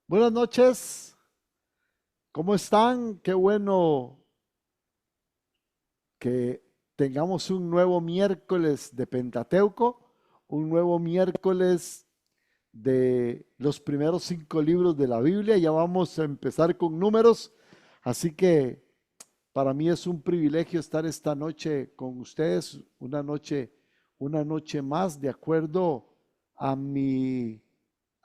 Buenas noches, ¿cómo están? Qué bueno que tengamos un nuevo miércoles de Pentateuco, un nuevo miércoles de los primeros 5 libros de la Biblia. Ya vamos a empezar con números, así que para mí es un privilegio estar esta noche con ustedes, una noche más, de acuerdo a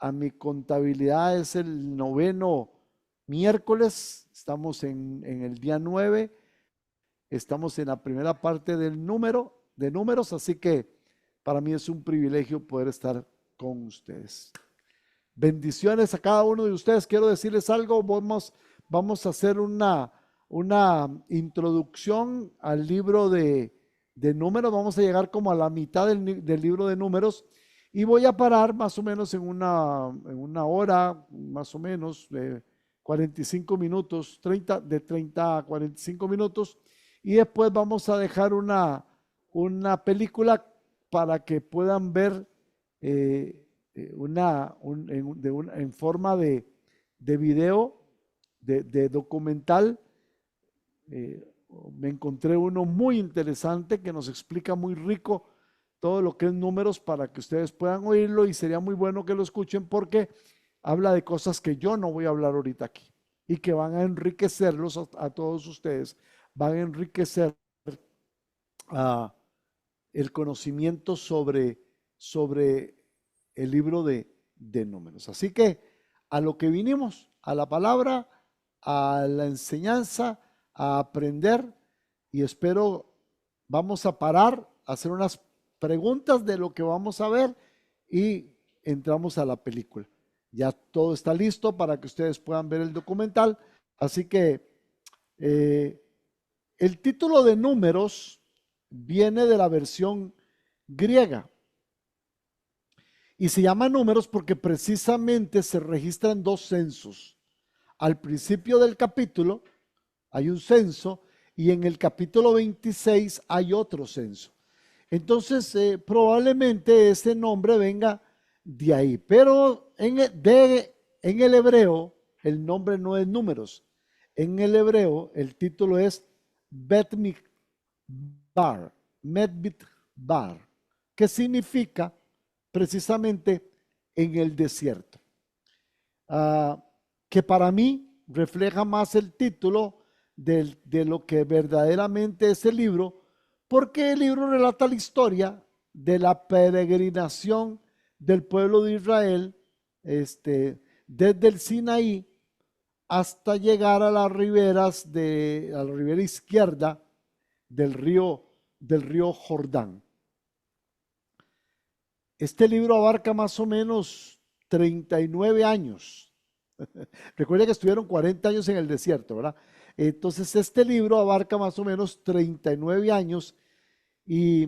a mi contabilidad. Es el noveno miércoles, estamos en el día 9, estamos en la primera parte de números, así que para mí es un privilegio poder estar con ustedes. Bendiciones a cada uno de ustedes. Quiero decirles algo. Vamos a hacer una introducción al libro de números. Vamos a llegar como a la mitad del libro de números y voy a parar más o menos en una hora, más o menos, de 45 minutos, de 30 a 45 minutos. Y después vamos a dejar una película para que puedan ver eh, en forma de video, de documental. eh, Me encontré uno muy interesante que nos explica muy rico todo lo que es números para que ustedes puedan oírlo, y sería muy bueno que lo escuchen porque habla de cosas que yo no voy a hablar ahorita aquí y que van a enriquecerlos a todos ustedes, van a enriquecer uh, el conocimiento sobre el libro de números. Así que a lo que vinimos, a la palabra, a la enseñanza, a aprender, y espero vamos a parar, a hacer unas preguntas de lo que vamos a ver y entramos a la película. Ya todo está listo para que ustedes puedan ver el documental. Así que eh, el título de números viene de la versión griega y se llama números porque precisamente se registran dos censos. Al principio del capítulo hay un censo y en el capítulo 26 hay otro censo. Entonces, probablemente ese nombre venga de ahí, pero en el hebreo el nombre no es números. En el hebreo el título es Bet Bar, Medbit Bar, que significa precisamente en el desierto. Ah, que para mí refleja más el título de lo que verdaderamente es el libro, porque el libro relata la historia de la peregrinación del pueblo de Israel, desde el Sinaí hasta llegar a las riberas a la ribera izquierda del río Jordán. Este libro abarca más o menos 39 años. Recuerda que estuvieron 40 años en el desierto, ¿verdad? Entonces, este libro abarca más o menos 39 años y,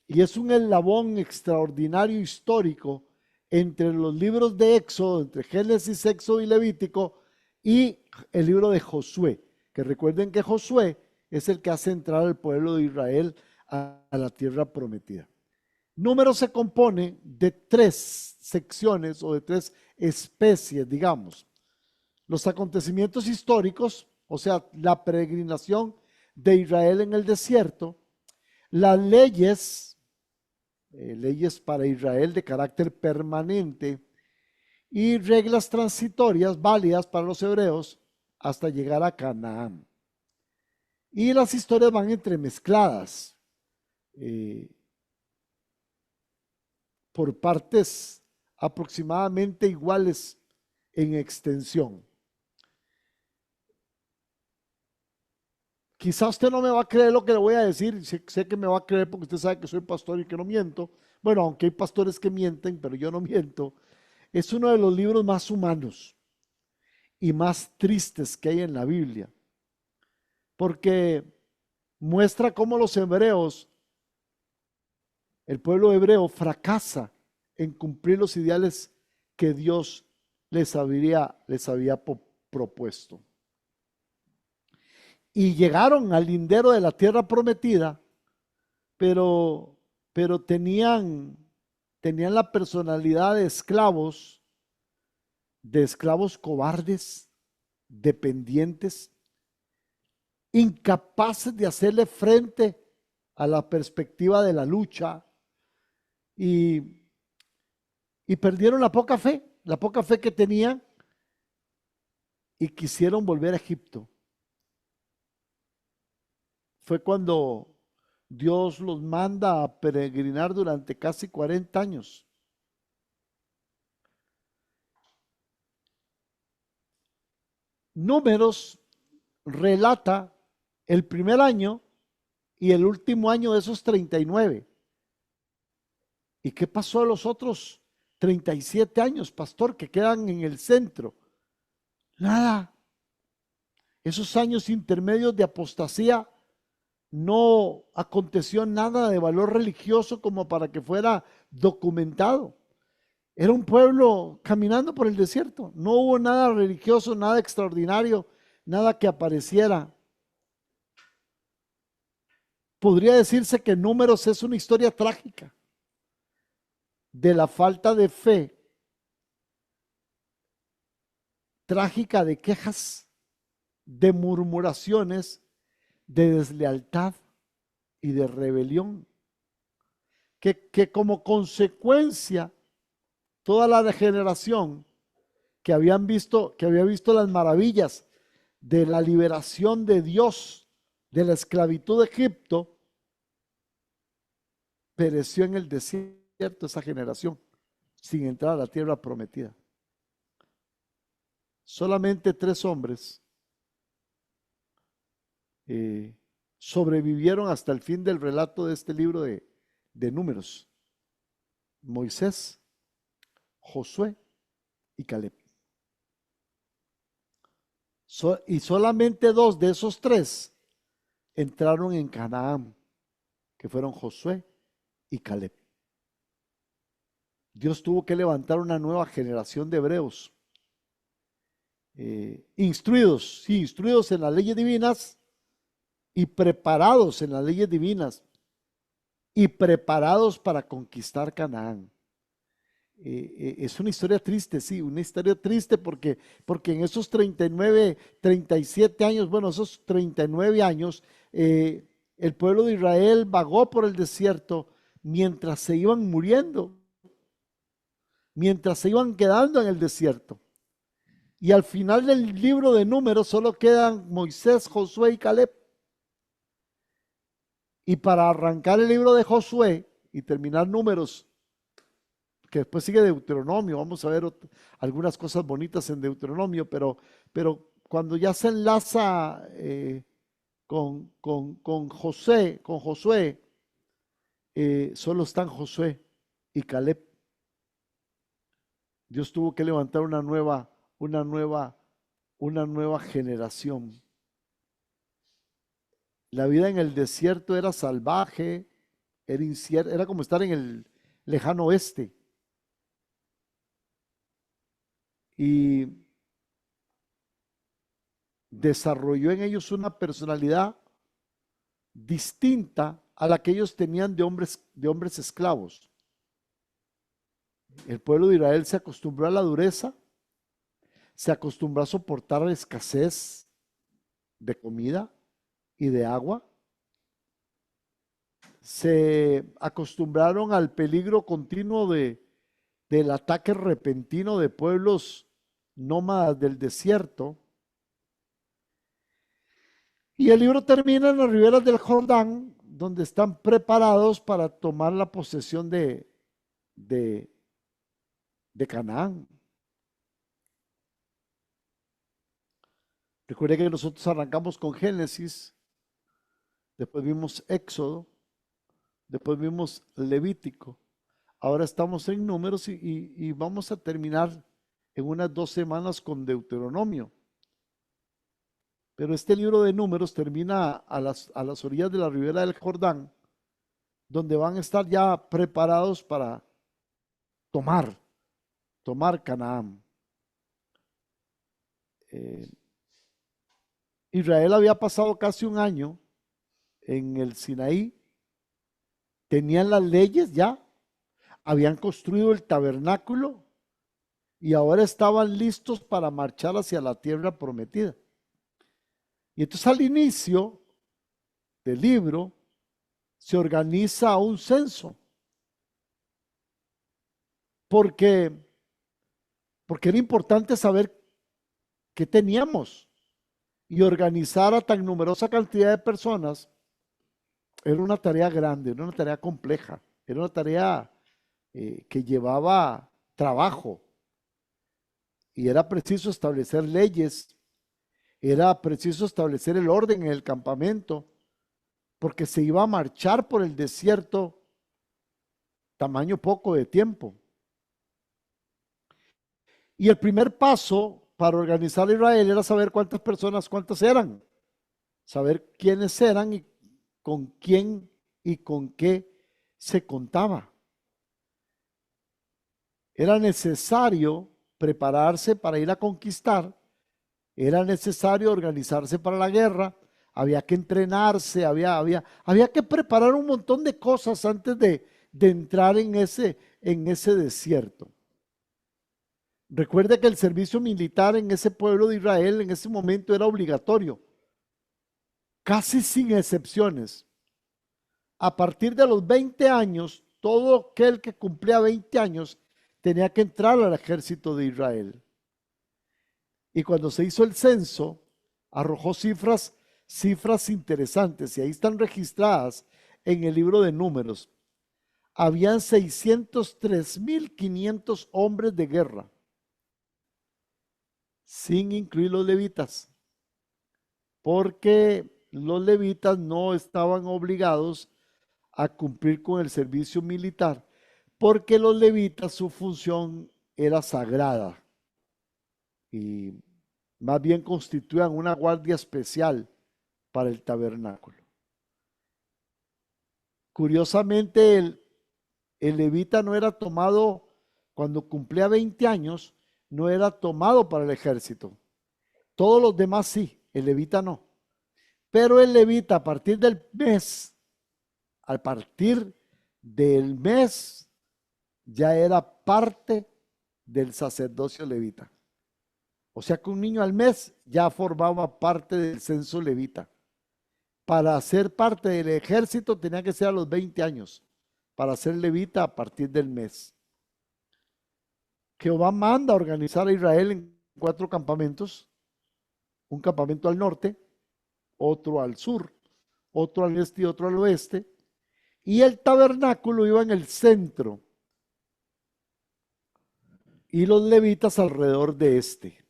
y es un eslabón extraordinario histórico entre los libros de Éxodo, entre Génesis, Éxodo y Levítico, y el libro de Josué, que recuerden que Josué es el que hace entrar al pueblo de Israel a la tierra prometida. Número se compone de tres secciones o de tres especies, digamos. Los acontecimientos históricos, o sea, la peregrinación de Israel en el desierto, las leyes, leyes para Israel de carácter permanente, y reglas transitorias válidas para los hebreos hasta llegar a Canaán. Y las historias van entremezcladas eh, por partes aproximadamente iguales en extensión. Quizá usted no me va a creer lo que le voy a decir. Sé que me va a creer porque usted sabe que soy pastor y que no miento. Bueno, aunque hay pastores que mienten, pero yo no miento. Es uno de los libros más humanos y más tristes que hay en la Biblia, porque muestra cómo los hebreos, el pueblo hebreo, fracasa en cumplir los ideales que Dios les había propuesto. Y llegaron al lindero de la tierra prometida, pero, pero tenían la personalidad de esclavos de esclavos cobardes, dependientes, incapaces de hacerle frente a la perspectiva de la lucha y, y perdieron la poca fe que tenían y quisieron volver a Egipto. Fue cuando Dios los manda a peregrinar durante casi 40 años. Números relata el primer año y el último año de esos 39. ¿Y qué pasó a los otros 37 años, pastor, que quedan en el centro? Nada. Esos años intermedios de apostasía no aconteció nada de valor religioso como para que fuera documentado. Era un pueblo caminando por el desierto. No hubo nada religioso, nada extraordinario, nada que apareciera. Podría decirse que Números es una historia trágica de la falta de fe, trágica de quejas, de murmuraciones, de deslealtad y de rebelión, que como consecuencia toda la degeneración que había visto las maravillas de la liberación de Dios de la esclavitud de Egipto, pereció en el desierto esa generación sin entrar a la tierra prometida. Solamente 3 hombres sobrevivieron hasta el fin del relato de este libro de Números: Moisés, Josué y Caleb. Y solamente 2 de esos 3 entraron en Canaán, que fueron Josué y Caleb. Dios tuvo que levantar una nueva generación de hebreos, instruidos en las leyes divinas y preparados en las leyes divinas y preparados para conquistar Canaán. Es una historia triste, sí, una historia triste porque en esos 39, 37 años, bueno, esos 39 años, el pueblo de Israel vagó por el desierto mientras se iban muriendo, mientras se iban quedando en el desierto. Y al final del libro de Números solo quedan Moisés, Josué y Caleb. Y para arrancar el libro de Josué y terminar Números, que después sigue Deuteronomio, vamos a ver algunas cosas bonitas en Deuteronomio, pero cuando ya se enlaza con Josué, solo están Josué y Caleb. Dios tuvo que levantar una nueva generación. La vida en el desierto era salvaje, era incierta, era como estar en el lejano oeste. Y desarrolló en ellos una personalidad distinta a la que ellos tenían de hombres esclavos. El pueblo de Israel se acostumbró a la dureza, se acostumbró a soportar la escasez de comida y de agua, se acostumbraron al peligro continuo del ataque repentino de pueblos nómadas del desierto. Y el libro termina en las riberas del Jordán, donde están preparados para tomar la posesión de Canaán. Recuerde que nosotros arrancamos con Génesis, después vimos Éxodo, después vimos Levítico, ahora estamos en Números y vamos a terminar en unas 2 semanas con Deuteronomio. Pero este libro de Números termina a las orillas de la ribera del Jordán, donde van a estar ya preparados para tomar Canaán. Israel había pasado casi un año en el Sinaí, tenían las leyes ya, habían construido el tabernáculo y ahora estaban listos para marchar hacia la tierra prometida. Y entonces al inicio del libro se organiza un censo, porque era importante saber qué teníamos, y organizar a tan numerosa cantidad de personas era una tarea grande, era una tarea compleja, era una tarea que llevaba trabajo, y era preciso establecer leyes, era preciso establecer el orden en el campamento, porque se iba a marchar por el desierto tamaño poco de tiempo. Y el primer paso para organizar a Israel era saber cuántas personas, cuántas eran, saber quiénes eran y con quién y con qué se contaba. Era necesario prepararse para ir a conquistar, era necesario organizarse para la guerra, había que entrenarse, había que preparar un montón de cosas antes de entrar en ese desierto. Recuerde que el servicio militar en ese pueblo de Israel en ese momento era obligatorio, casi sin excepciones. A partir de los 20 años, todo aquel que cumplía 20 años tenía que entrar al ejército de Israel. Y cuando se hizo el censo, arrojó cifras interesantes, y ahí están registradas en el libro de Números. Habían 603.500 hombres de guerra, sin incluir los levitas, porque los levitas no estaban obligados a cumplir con el servicio militar, porque los levitas su función era sagrada y más bien constituían una guardia especial para el tabernáculo. Curiosamente, el levita no era tomado, cuando cumplía 20 años, no era tomado para el ejército. Todos los demás sí, el levita no. Pero el levita a partir del mes ya era parte del sacerdocio levita. O sea que un niño al mes ya formaba parte del censo levita. Para ser parte del ejército tenía que ser a los 20 años, para ser levita a partir del mes. Jehová manda a organizar a Israel en 4 campamentos, un campamento al norte, otro al sur, otro al este y otro al oeste, y el tabernáculo iba en el centro, y los levitas alrededor de este.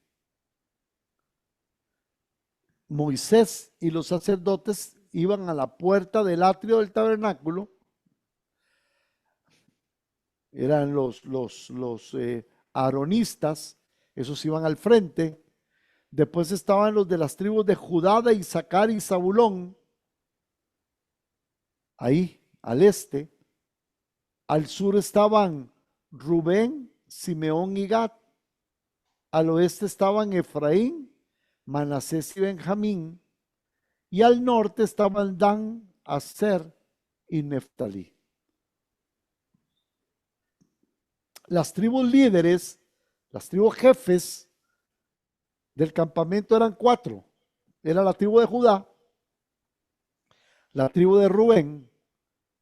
Moisés y los sacerdotes iban a la puerta del atrio del tabernáculo, eran los aaronistas, esos iban al frente. Después estaban los de las tribus de Judá, de Isaacar y Zabulón, ahí al este. Al sur estaban Rubén, Simeón y Gad. Al oeste estaban Efraín, Manasés y Benjamín. Y al norte estaban Dan, Aser y Neftalí. Las tribus líderes, las tribus jefes del campamento eran 4. Era la tribu de Judá, la tribu de Rubén,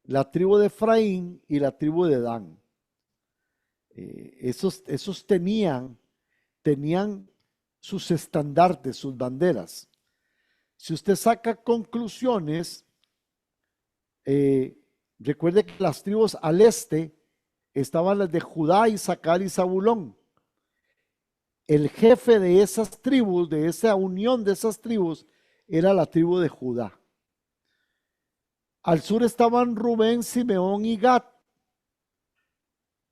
la tribu de Efraín y la tribu de Dan. Esos tenían sus estandartes, sus banderas. Si usted saca conclusiones, recuerde que las tribus al este estaban las de Judá, Isaacar y Zabulón. El jefe de esas tribus, de esa unión de esas tribus, era la tribu de Judá. Al sur estaban Rubén, Simeón y Gad.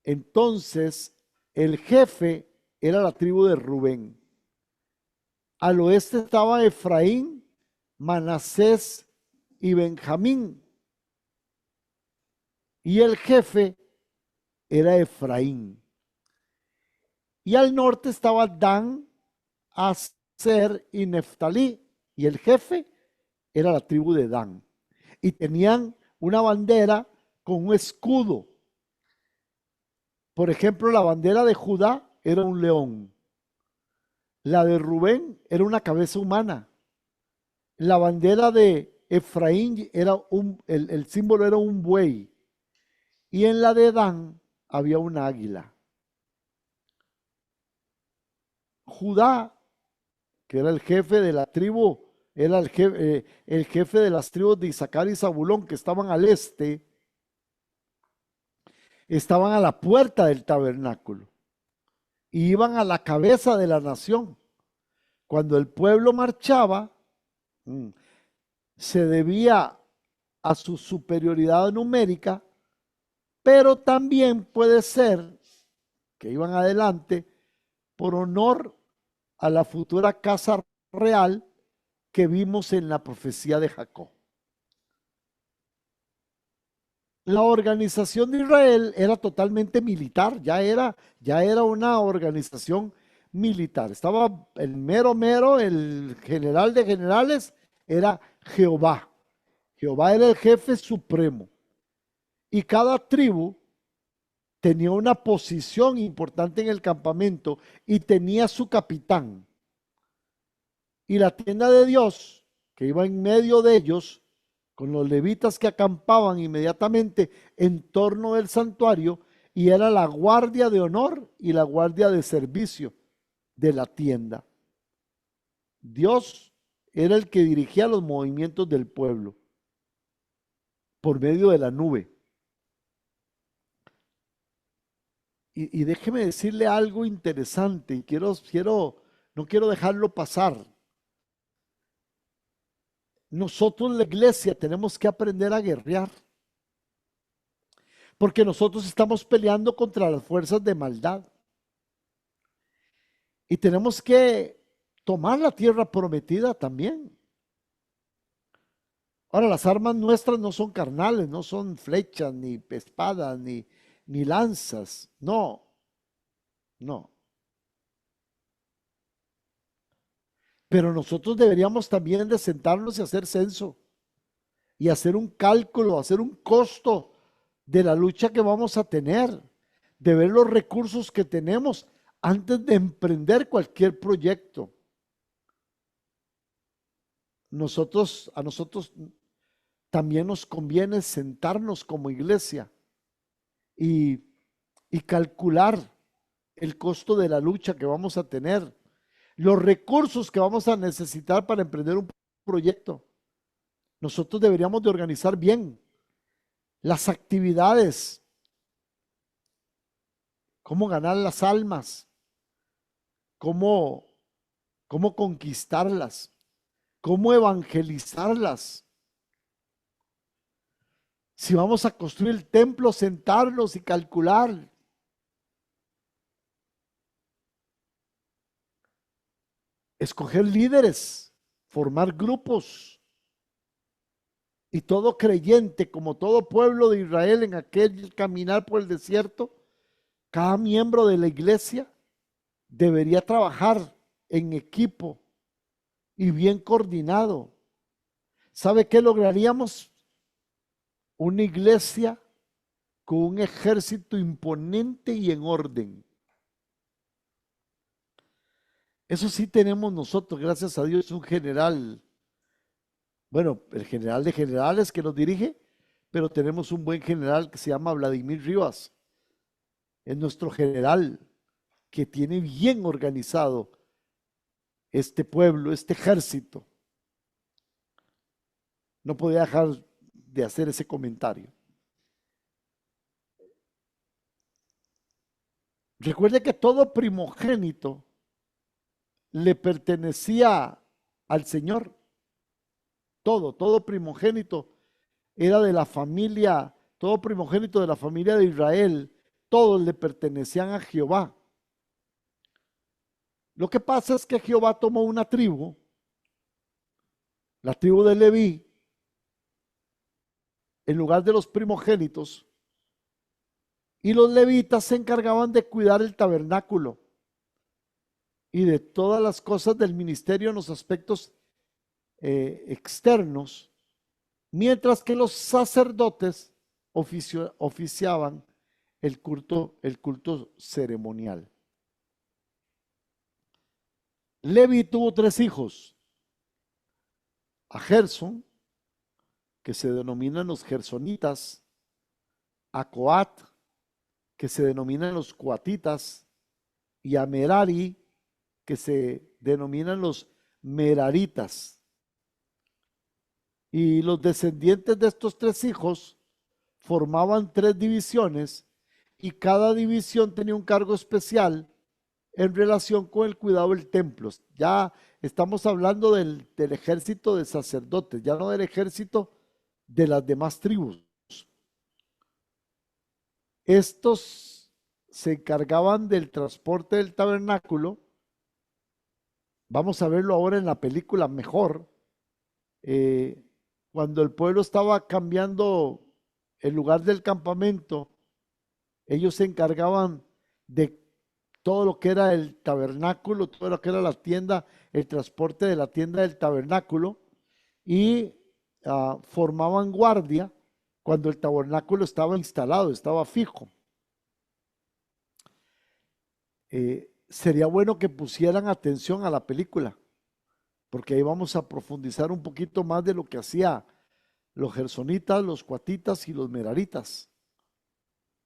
Entonces, el jefe era la tribu de Rubén. Al oeste estaba Efraín, Manasés y Benjamín. Y el jefe era Efraín. Y al norte estaba Dan, Aser y Neftalí. Y el jefe era la tribu de Dan. Y tenían una bandera con un escudo. Por ejemplo, la bandera de Judá era un león. La de Rubén era una cabeza humana. La bandera de Efraín era el símbolo era un buey. Y en la de Dan había un águila. Judá, que era el jefe de la tribu, era el jefe de las tribus de Isaacar y Zabulón, que estaban al este, estaban a la puerta del tabernáculo y iban a la cabeza de la nación. Cuando el pueblo marchaba, se debía a su superioridad numérica, pero también puede ser que iban adelante por honor a la futura casa real que vimos en la profecía de Jacob. La organización de Israel era totalmente militar, ya era una organización militar. Estaba el mero, el general de generales, era Jehová. Jehová era el jefe supremo. Y cada tribu tenía una posición importante en el campamento y tenía su capitán. Y la tienda de Dios, que iba en medio de ellos, con los levitas que acampaban inmediatamente en torno del santuario, y era la guardia de honor y la guardia de servicio de la tienda. Dios era el que dirigía los movimientos del pueblo por medio de la nube. Y déjeme decirle algo interesante, y no quiero dejarlo pasar. Nosotros, la iglesia, tenemos que aprender a guerrear, porque nosotros estamos peleando contra las fuerzas de maldad. Y tenemos que tomar la tierra prometida también. Ahora, las armas nuestras no son carnales, no son flechas, ni espadas, ni lanzas. No, no. Pero nosotros deberíamos también de sentarnos y hacer censo y hacer un cálculo, hacer un costo de la lucha que vamos a tener, de ver los recursos que tenemos antes de emprender cualquier proyecto. A nosotros también nos conviene sentarnos como iglesia y calcular el costo de la lucha que vamos a tener, los recursos que vamos a necesitar para emprender un proyecto. Nosotros deberíamos de organizar bien las actividades, cómo ganar las almas, cómo conquistarlas, cómo evangelizarlas. Si vamos a construir el templo, sentarnos y calcular. Escoger líderes, formar grupos. Y todo creyente, como todo pueblo de Israel en aquel caminar por el desierto, cada miembro de la iglesia debería trabajar en equipo y bien coordinado. ¿Sabe qué lograríamos? Una iglesia con un ejército imponente y en orden. Eso sí tenemos nosotros, gracias a Dios, un general. Bueno, el general de generales que nos dirige, pero tenemos un buen general que se llama Vladimir Rivas. Es nuestro general que tiene bien organizado este pueblo, este ejército. No podía dejar de hacer ese comentario. Recuerde que todo primogénito le pertenecía al Señor. Todo primogénito era de la familia, todo primogénito de la familia de Israel, todos le pertenecían a Jehová. Lo que pasa es que Jehová tomó una tribu, la tribu de Leví, en lugar de los primogénitos, y los levitas se encargaban de cuidar el tabernáculo y de todas las cosas del ministerio en los aspectos externos, mientras que los sacerdotes oficiaban el culto ceremonial. Levi tuvo 3 hijos: a Gerson, que se denominan los gersonitas; a Coat, que se denominan los coatitas; y a Merari, que se denominan los meraritas. Y los descendientes de estos 3 hijos formaban 3 divisiones, y cada división tenía un cargo especial en relación con el cuidado del templo. Ya estamos hablando del ejército de sacerdotes, ya no del ejército de las demás tribus. Estos se encargaban del transporte del tabernáculo. Vamos a verlo ahora en la película mejor. Cuando el pueblo estaba cambiando el lugar del campamento, ellos se encargaban de todo lo que era el tabernáculo, todo lo que era la tienda, el transporte de la tienda del tabernáculo, y formaban guardia cuando el tabernáculo estaba instalado, estaba fijo. Sería bueno que pusieran atención a la película, porque ahí vamos a profundizar un poquito más de lo que hacía los gersonitas, los coatitas y los meraritas.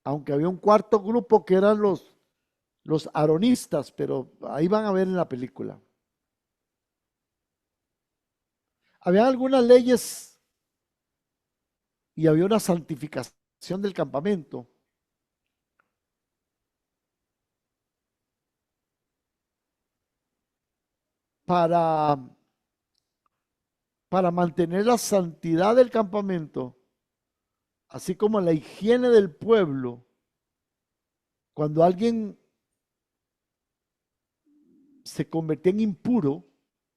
Aunque había un cuarto grupo que eran los aronistas, pero ahí van a ver en la película. Había algunas leyes y había una santificación del campamento. Para mantener la santidad del campamento, así como la higiene del pueblo. Cuando alguien se convertía en impuro,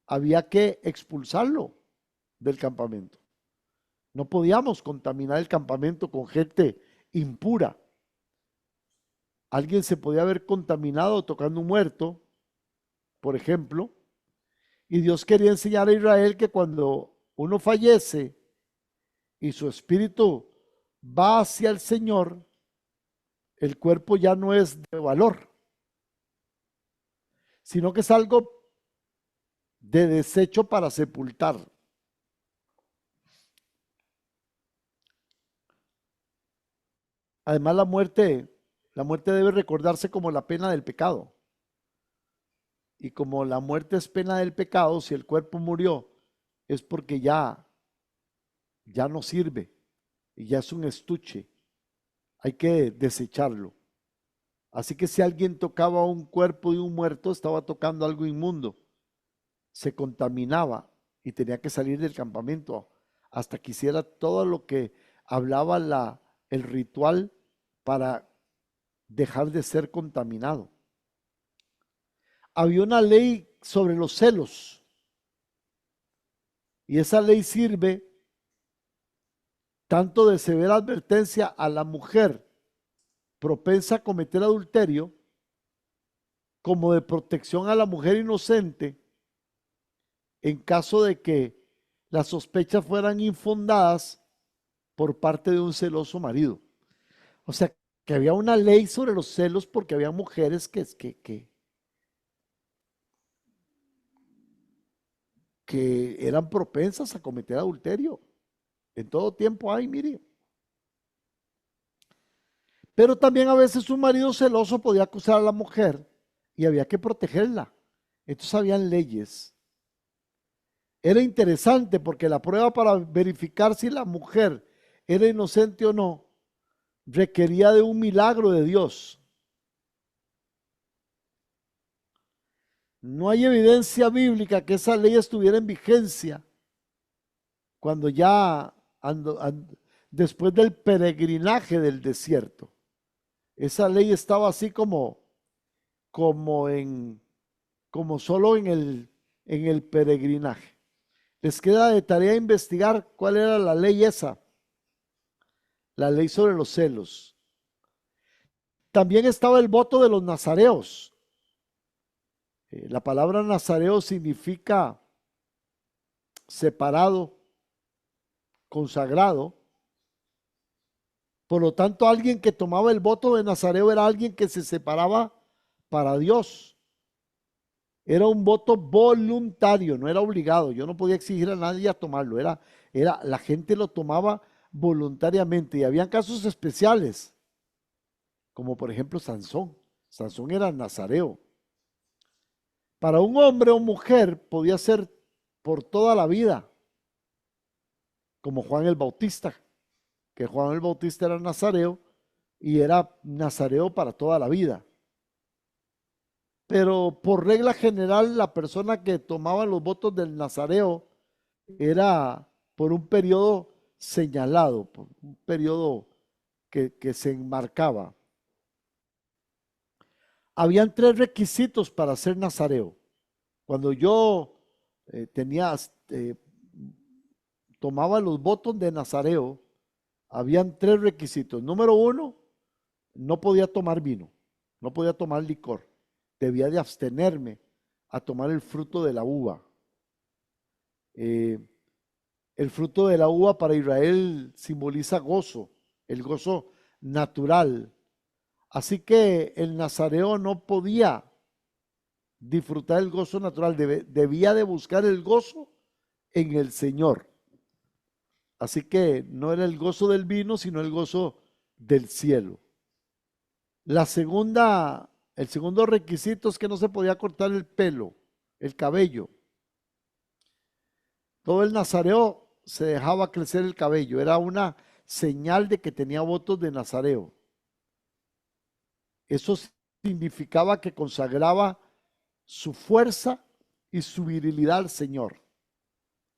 había que expulsarlo del campamento. No podíamos contaminar el campamento con gente impura. Alguien se podía haber contaminado tocando un muerto, por ejemplo, y Dios quería enseñar a Israel que cuando uno fallece y su espíritu va hacia el Señor, el cuerpo ya no es de valor, sino que es algo de desecho para sepultar. Además, la muerte debe recordarse como la pena del pecado. Y como la muerte es pena del pecado, si el cuerpo murió, es porque ya no sirve y ya es un estuche. Hay que desecharlo. Así que si alguien tocaba un cuerpo de un muerto, estaba tocando algo inmundo. Se contaminaba y tenía que salir del campamento hasta que hiciera todo lo que hablaba el ritual para dejar de ser contaminado. Había una ley sobre los celos, y esa ley sirve tanto de severa advertencia a la mujer propensa a cometer adulterio, como de protección a la mujer inocente en caso de que las sospechas fueran infundadas por parte de un celoso marido. O sea, que había una ley sobre los celos porque había mujeres que eran propensas a cometer adulterio. En todo tiempo hay, mire. Pero también a veces un marido celoso podía acusar a la mujer y había que protegerla. Entonces habían leyes. Era interesante porque la prueba para verificar si la mujer era inocente o no requería de un milagro de Dios. No hay evidencia bíblica que esa ley estuviera en vigencia cuando ya después del peregrinaje del desierto. Esa ley estaba así como solo en el peregrinaje. Les queda de tarea investigar cuál era la ley esa, la ley sobre los celos. También estaba el voto de los nazareos. La palabra nazareo significa separado, consagrado. Por lo tanto, alguien que tomaba el voto de nazareo era alguien que se separaba para Dios. Era un voto voluntario, no era obligado. Yo no podía exigir a nadie a tomarlo. La gente lo tomaba voluntariamente. Y habían casos especiales, como por ejemplo Sansón. Sansón era nazareo. Para un hombre o mujer podía ser por toda la vida, como Juan el Bautista, que Juan el Bautista era nazareo y era nazareo para toda la vida. Pero por regla general, la persona que tomaba los votos del nazareo era por un periodo señalado, por un periodo que se enmarcaba. Habían tres requisitos para ser nazareo. Cuando yo tenía, eh, tomaba los votos de nazareo, habían tres requisitos. Número uno, no podía tomar vino, no podía tomar licor. Debía de abstenerme a tomar el fruto de la uva. El fruto de la uva para Israel simboliza gozo, el gozo natural. Así que el nazareo no podía disfrutar el gozo natural, debía de buscar el gozo en el Señor. Así que no era el gozo del vino, sino el gozo del cielo. El segundo requisito es que no se podía cortar el pelo, el cabello. Todo el nazareo se dejaba crecer el cabello, era una señal de que tenía votos de nazareo. Eso significaba que consagraba su fuerza y su virilidad al Señor.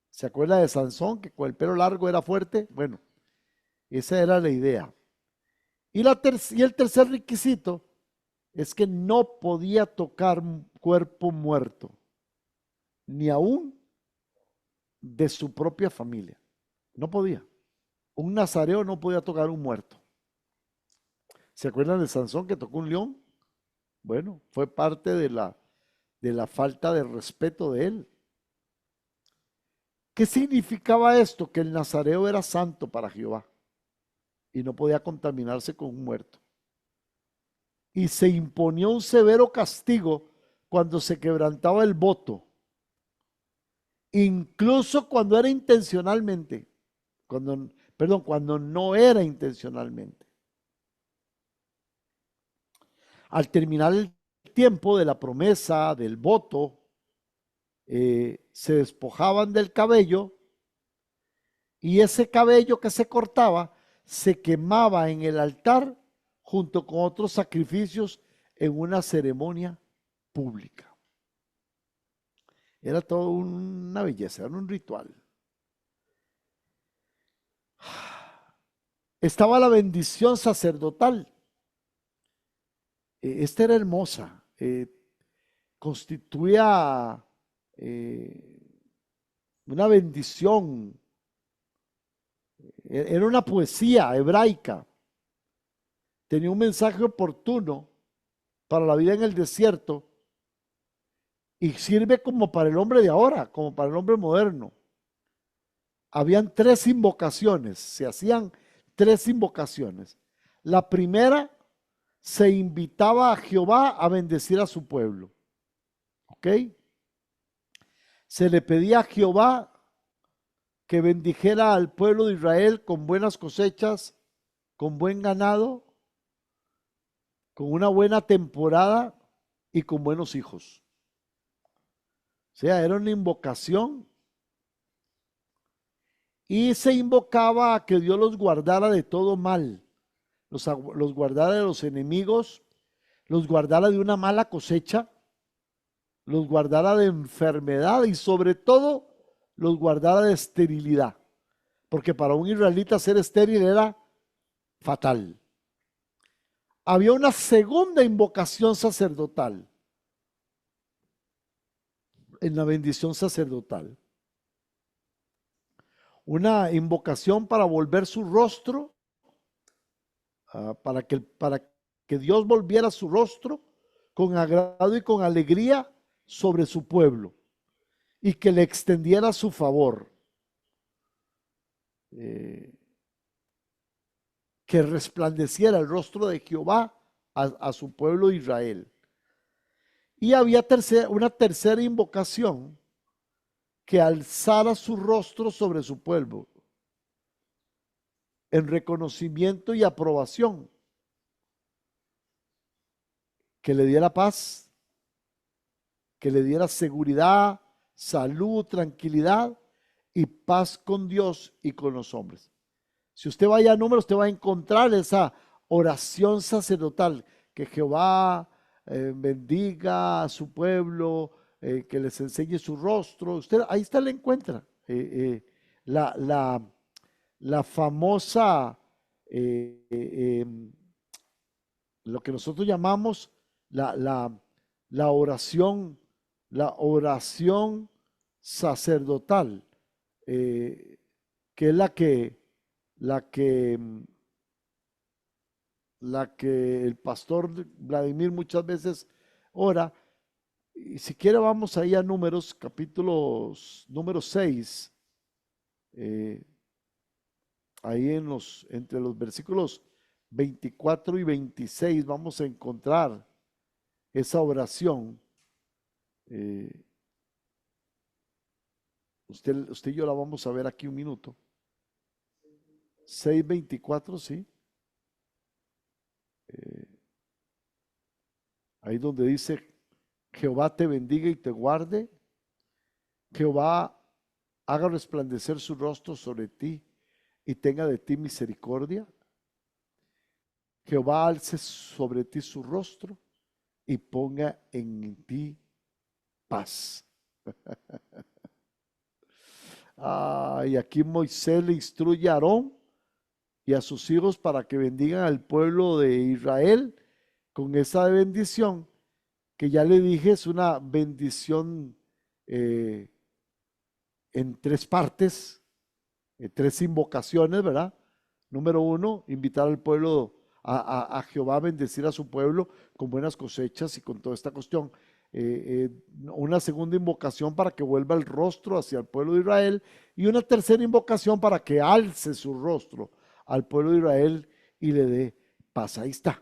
¿Se acuerda de Sansón, que con el pelo largo era fuerte? Bueno, esa era la idea. Y el tercer requisito es que no podía tocar un cuerpo muerto, ni aún de su propia familia. No podía. Un nazareo no podía tocar un muerto. ¿Se acuerdan de Sansón que tocó un león? Bueno, fue parte de la falta de respeto de él. ¿Qué significaba esto? Que el nazareo era santo para Jehová y no podía contaminarse con un muerto. Y se imponía un severo castigo cuando se quebrantaba el voto, incluso cuando era intencionalmente, cuando no era intencionalmente. Al terminar el tiempo de la promesa, del voto, se despojaban del cabello y ese cabello que se cortaba se quemaba en el altar junto con otros sacrificios en una ceremonia pública. Era todo una belleza, era un ritual. Estaba la bendición sacerdotal. Esta era hermosa. Constituía una bendición. Era una poesía hebraica. Tenía un mensaje oportuno para la vida en el desierto y sirve como para el hombre de ahora, como para el hombre moderno. Habían tres invocaciones, se hacían tres invocaciones. La primera, se invitaba a Jehová a bendecir a su pueblo. ¿Ok? Se le pedía a Jehová que bendijera al pueblo de Israel con buenas cosechas, con buen ganado, con una buena temporada y con buenos hijos. O sea, era una invocación y se invocaba a que Dios los guardara de todo mal, los guardara de los enemigos, los guardara de una mala cosecha, los guardara de enfermedad y sobre todo los guardara de esterilidad, porque para un israelita ser estéril era fatal. Había una segunda invocación sacerdotal en la bendición sacerdotal. Una invocación para volver su rostro, para que Dios volviera su rostro con agrado y con alegría sobre su pueblo y que le extendiera su favor. Que resplandeciera el rostro de Jehová a su pueblo Israel. Y había una tercera invocación, que alzara su rostro sobre su pueblo en reconocimiento y aprobación, que le diera paz, que le diera seguridad, salud, tranquilidad y paz con Dios y con los hombres. Si usted vaya a Números, usted va a encontrar esa oración sacerdotal, que Jehová bendiga a su pueblo, que les enseñe su rostro. Usted ahí está, la encuentra. La, la, la famosa, lo que nosotros llamamos la, la, la oración, la oración sacerdotal, eh, que es la que, la que el pastor Vladimir muchas veces ora. Y si quiere vamos ahí a Números, número 6, ahí entre los versículos 24 y 26 vamos a encontrar esa oración. Eh, usted y yo la vamos a ver aquí un minuto. 6:24, sí. Ahí donde dice, Jehová te bendiga y te guarde. Jehová haga resplandecer su rostro sobre ti y tenga de ti misericordia. Jehová alce sobre ti su rostro y ponga en ti paz. Y aquí Moisés le instruye a Aarón y a sus hijos para que bendigan al pueblo de Israel con esa bendición que ya le dije, es una bendición en tres partes, tres invocaciones, ¿verdad? Número uno, invitar al pueblo a Jehová a bendecir a su pueblo con buenas cosechas y con toda esta cuestión. Una segunda invocación para que vuelva el rostro hacia el pueblo de Israel, y una tercera invocación para que alce su rostro al pueblo de Israel y le dé paz. Ahí está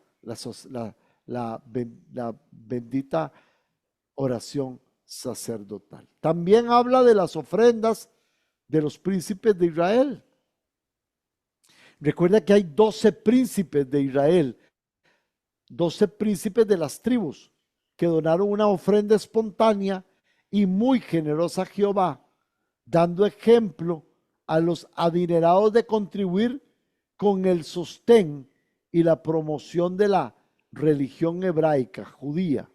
la bendita oración sacerdotal. También habla de las ofrendas de los príncipes de Israel. Recuerda que hay 12 príncipes de Israel, 12 príncipes de las tribus, que donaron una ofrenda espontánea y muy generosa a Jehová, dando ejemplo a los adinerados de contribuir con el sostén y la promoción de la religión hebraica, judía.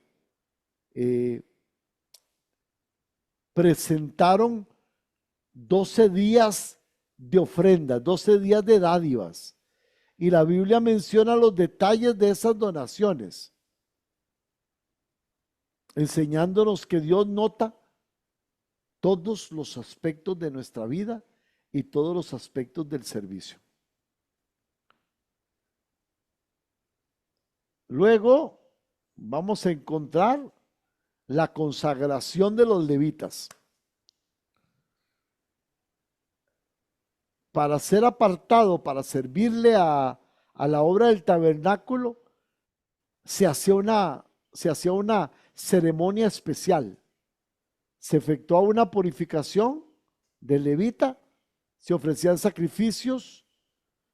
Presentaron 12 días de ofrendas, 12 días de dádivas. Y la Biblia menciona los detalles de esas donaciones, enseñándonos que Dios nota todos los aspectos de nuestra vida y todos los aspectos del servicio. Luego vamos a encontrar la consagración de los levitas. Para ser apartado, para servirle a la obra del tabernáculo, se hacía una ceremonia especial. Se efectuaba una purificación del levita, se ofrecían sacrificios,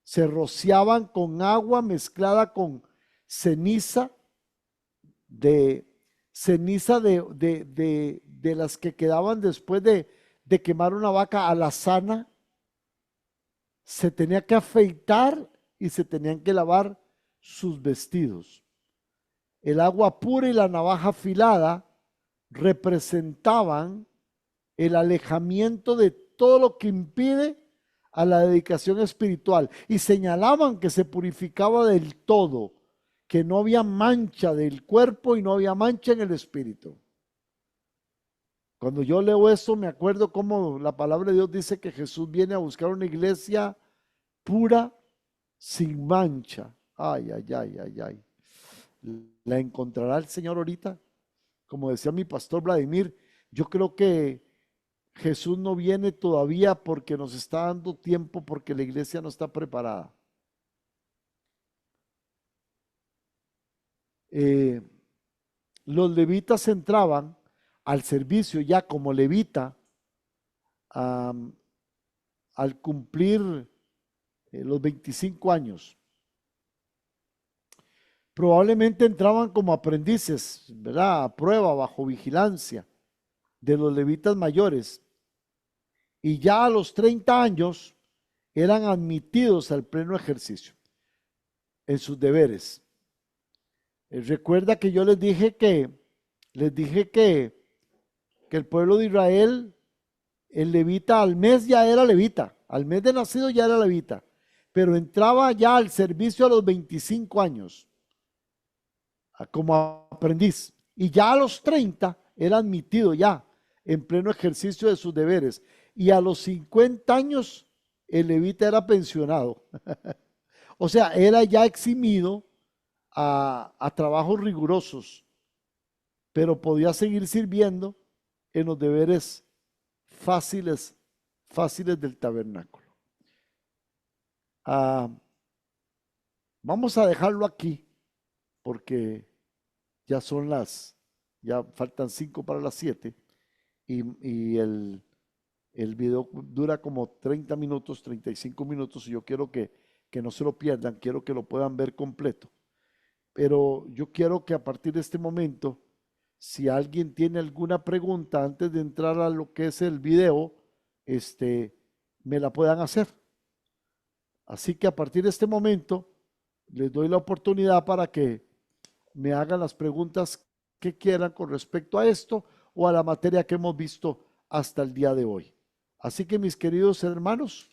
se rociaban con agua mezclada con ceniza de las que quedaban después de quemar una vaca alazana. Se tenía que afeitar y se tenían que lavar sus vestidos. El agua pura y la navaja afilada representaban el alejamiento de todo lo que impide a la dedicación espiritual, y señalaban que se purificaba del todo, que no había mancha del cuerpo y no había mancha en el espíritu. Cuando yo leo esto, me acuerdo cómo la palabra de Dios dice que Jesús viene a buscar una iglesia pura, sin mancha. Ay, ay, ay, ay, ay. ¿La encontrará el Señor ahorita? Como decía mi pastor Vladimir, yo creo que Jesús no viene todavía porque nos está dando tiempo, porque la iglesia no está preparada. los levitas entraban al servicio ya como levita am, al cumplir los 25 años. Probablemente entraban como aprendices, ¿verdad? A prueba, bajo vigilancia de los levitas mayores. Y ya a los 30 años eran admitidos al pleno ejercicio en sus deberes. Recuerda que yo les dije que el pueblo de Israel, el levita al mes ya era levita, al mes de nacido ya era levita, pero entraba ya al servicio a los 25 años como aprendiz, y ya a los 30 era admitido ya en pleno ejercicio de sus deberes, y a los 50 años el levita era pensionado. O sea, era ya eximido a trabajos rigurosos, pero podía seguir sirviendo en los deberes fáciles, fáciles del tabernáculo. Ah, vamos a dejarlo aquí porque ya faltan 5 para las 7 y el video dura como 30 minutos, 35 minutos y yo quiero que no se lo pierdan, quiero que lo puedan ver completo. Pero yo quiero que a partir de este momento, si alguien tiene alguna pregunta antes de entrar a lo que es el video, me la puedan hacer. Así que a partir de este momento, les doy la oportunidad para que me hagan las preguntas que quieran con respecto a esto o a la materia que hemos visto hasta el día de hoy. Así que mis queridos hermanos,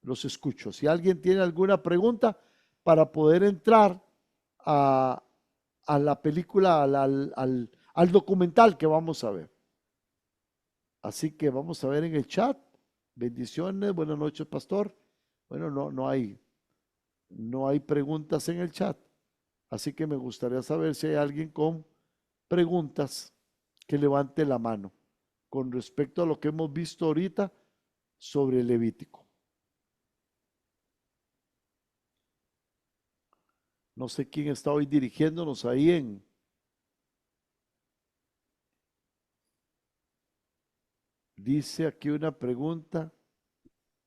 los escucho. Si alguien tiene alguna pregunta para poder entrar a la película, al documental que vamos a ver. Así que vamos a ver en el chat. Bendiciones, buenas noches, pastor. Bueno, no hay preguntas en el chat. Así que me gustaría saber si hay alguien con preguntas que levante la mano con respecto a lo que hemos visto ahorita sobre el Levítico. No sé quién está hoy dirigiéndonos ahí dice aquí una pregunta,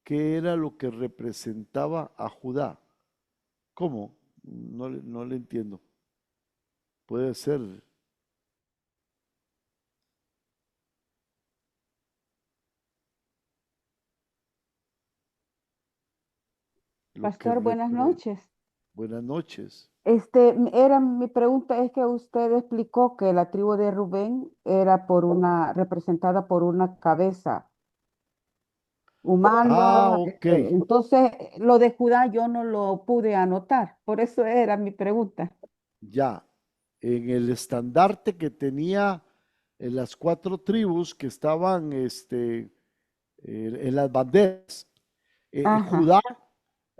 ¿qué era lo que representaba a Judá? ¿Cómo? No le entiendo. Puede ser. Lo que Pastor, buenas noches. Buenas noches. Mi pregunta es que usted explicó que la tribu de Rubén era representada por una cabeza Ah, humana. ok. Entonces, lo de Judá yo no lo pude anotar. Por eso era mi pregunta. Ya. En el estandarte que tenía las 4 tribus que estaban en las banderas, Ajá. Judá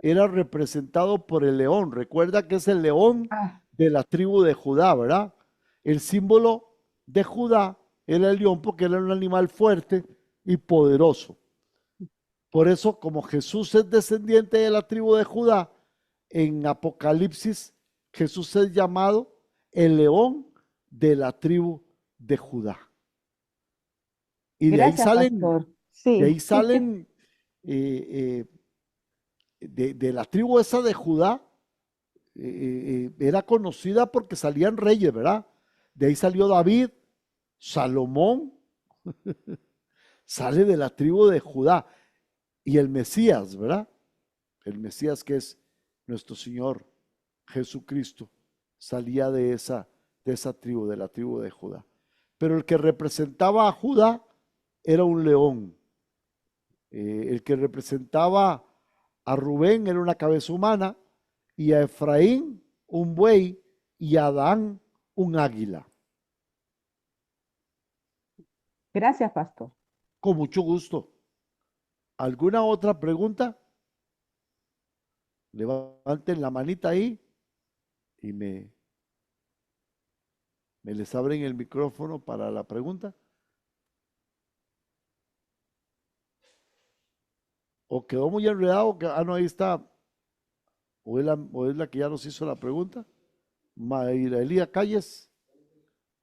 era representado por el león. Recuerda que es el león Ah, de la tribu de Judá, ¿verdad? El símbolo de Judá era el león porque era un animal fuerte y poderoso. Por eso, como Jesús es descendiente de la tribu de Judá, en Apocalipsis Jesús es llamado el león de la tribu de Judá. Y gracias, pastor. de Sí. ahí salen de la tribu esa de Judá, era conocida porque salían reyes, ¿verdad? De ahí salió David, Salomón, sale de la tribu de Judá. Y el Mesías, ¿verdad? El Mesías que es nuestro Señor Jesucristo, salía de esa tribu, de la tribu de Judá. Pero el que representaba a Judá era un león. El que representaba a Rubén era una cabeza humana y a Efraín un buey y a Adán un águila. Gracias, pastor. Con mucho gusto. ¿Alguna otra pregunta? Levanten la manita ahí y me les abren el micrófono para la pregunta. ¿O quedó muy enredado? No, ahí está. O es la que ya nos hizo la pregunta. Mayra Elía Calles.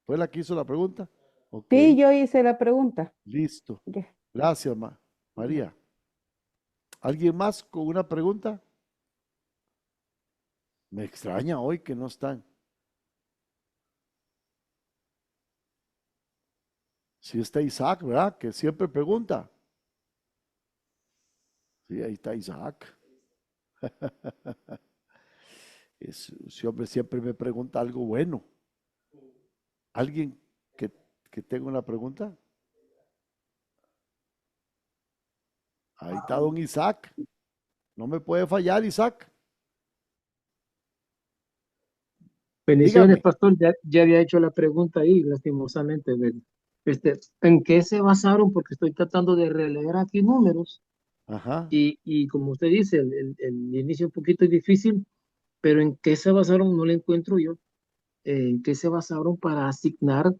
¿Fue la que hizo la pregunta? Ok, Sí, yo hice la pregunta. listo. Ya. Gracias, María. ¿Alguien más con una pregunta? Me extraña hoy que no están. Sí está Isaac, ¿verdad? Que siempre pregunta. Sí, ahí está Isaac. Ese hombre siempre me pregunta algo bueno. ¿Alguien que, que tenga una pregunta? Ahí está don Isaac. No me puede fallar, Isaac. Bendiciones, Dígame. pastor. Ya había hecho la pregunta ahí, lastimosamente. ¿En qué se basaron? Porque estoy tratando de releer aquí números Ajá. y como usted dice, el inicio un poquito es difícil, pero ¿en qué se basaron? No lo encuentro yo. ¿En qué se basaron para asignar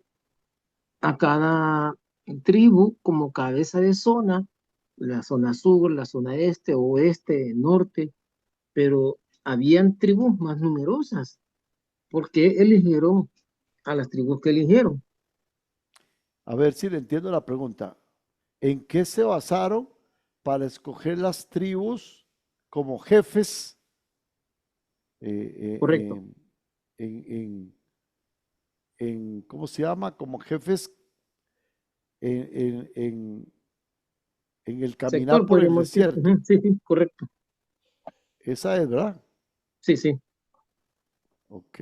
a cada tribu como cabeza de zona, la zona sur, la zona este, oeste, norte? Pero habían tribus más numerosas. ¿Por qué eligieron a las tribus que eligieron? A ver si le entiendo la pregunta. ¿En qué se basaron para escoger las tribus como jefes eh, Correcto. eh, en, en- ¿cómo se llama? Como jefes en, en- en- en el caminar Sector, por el podríamos decir. desierto. Ujú, sí, sí, correcto. Esa es, ¿verdad? Sí, sí. Ok,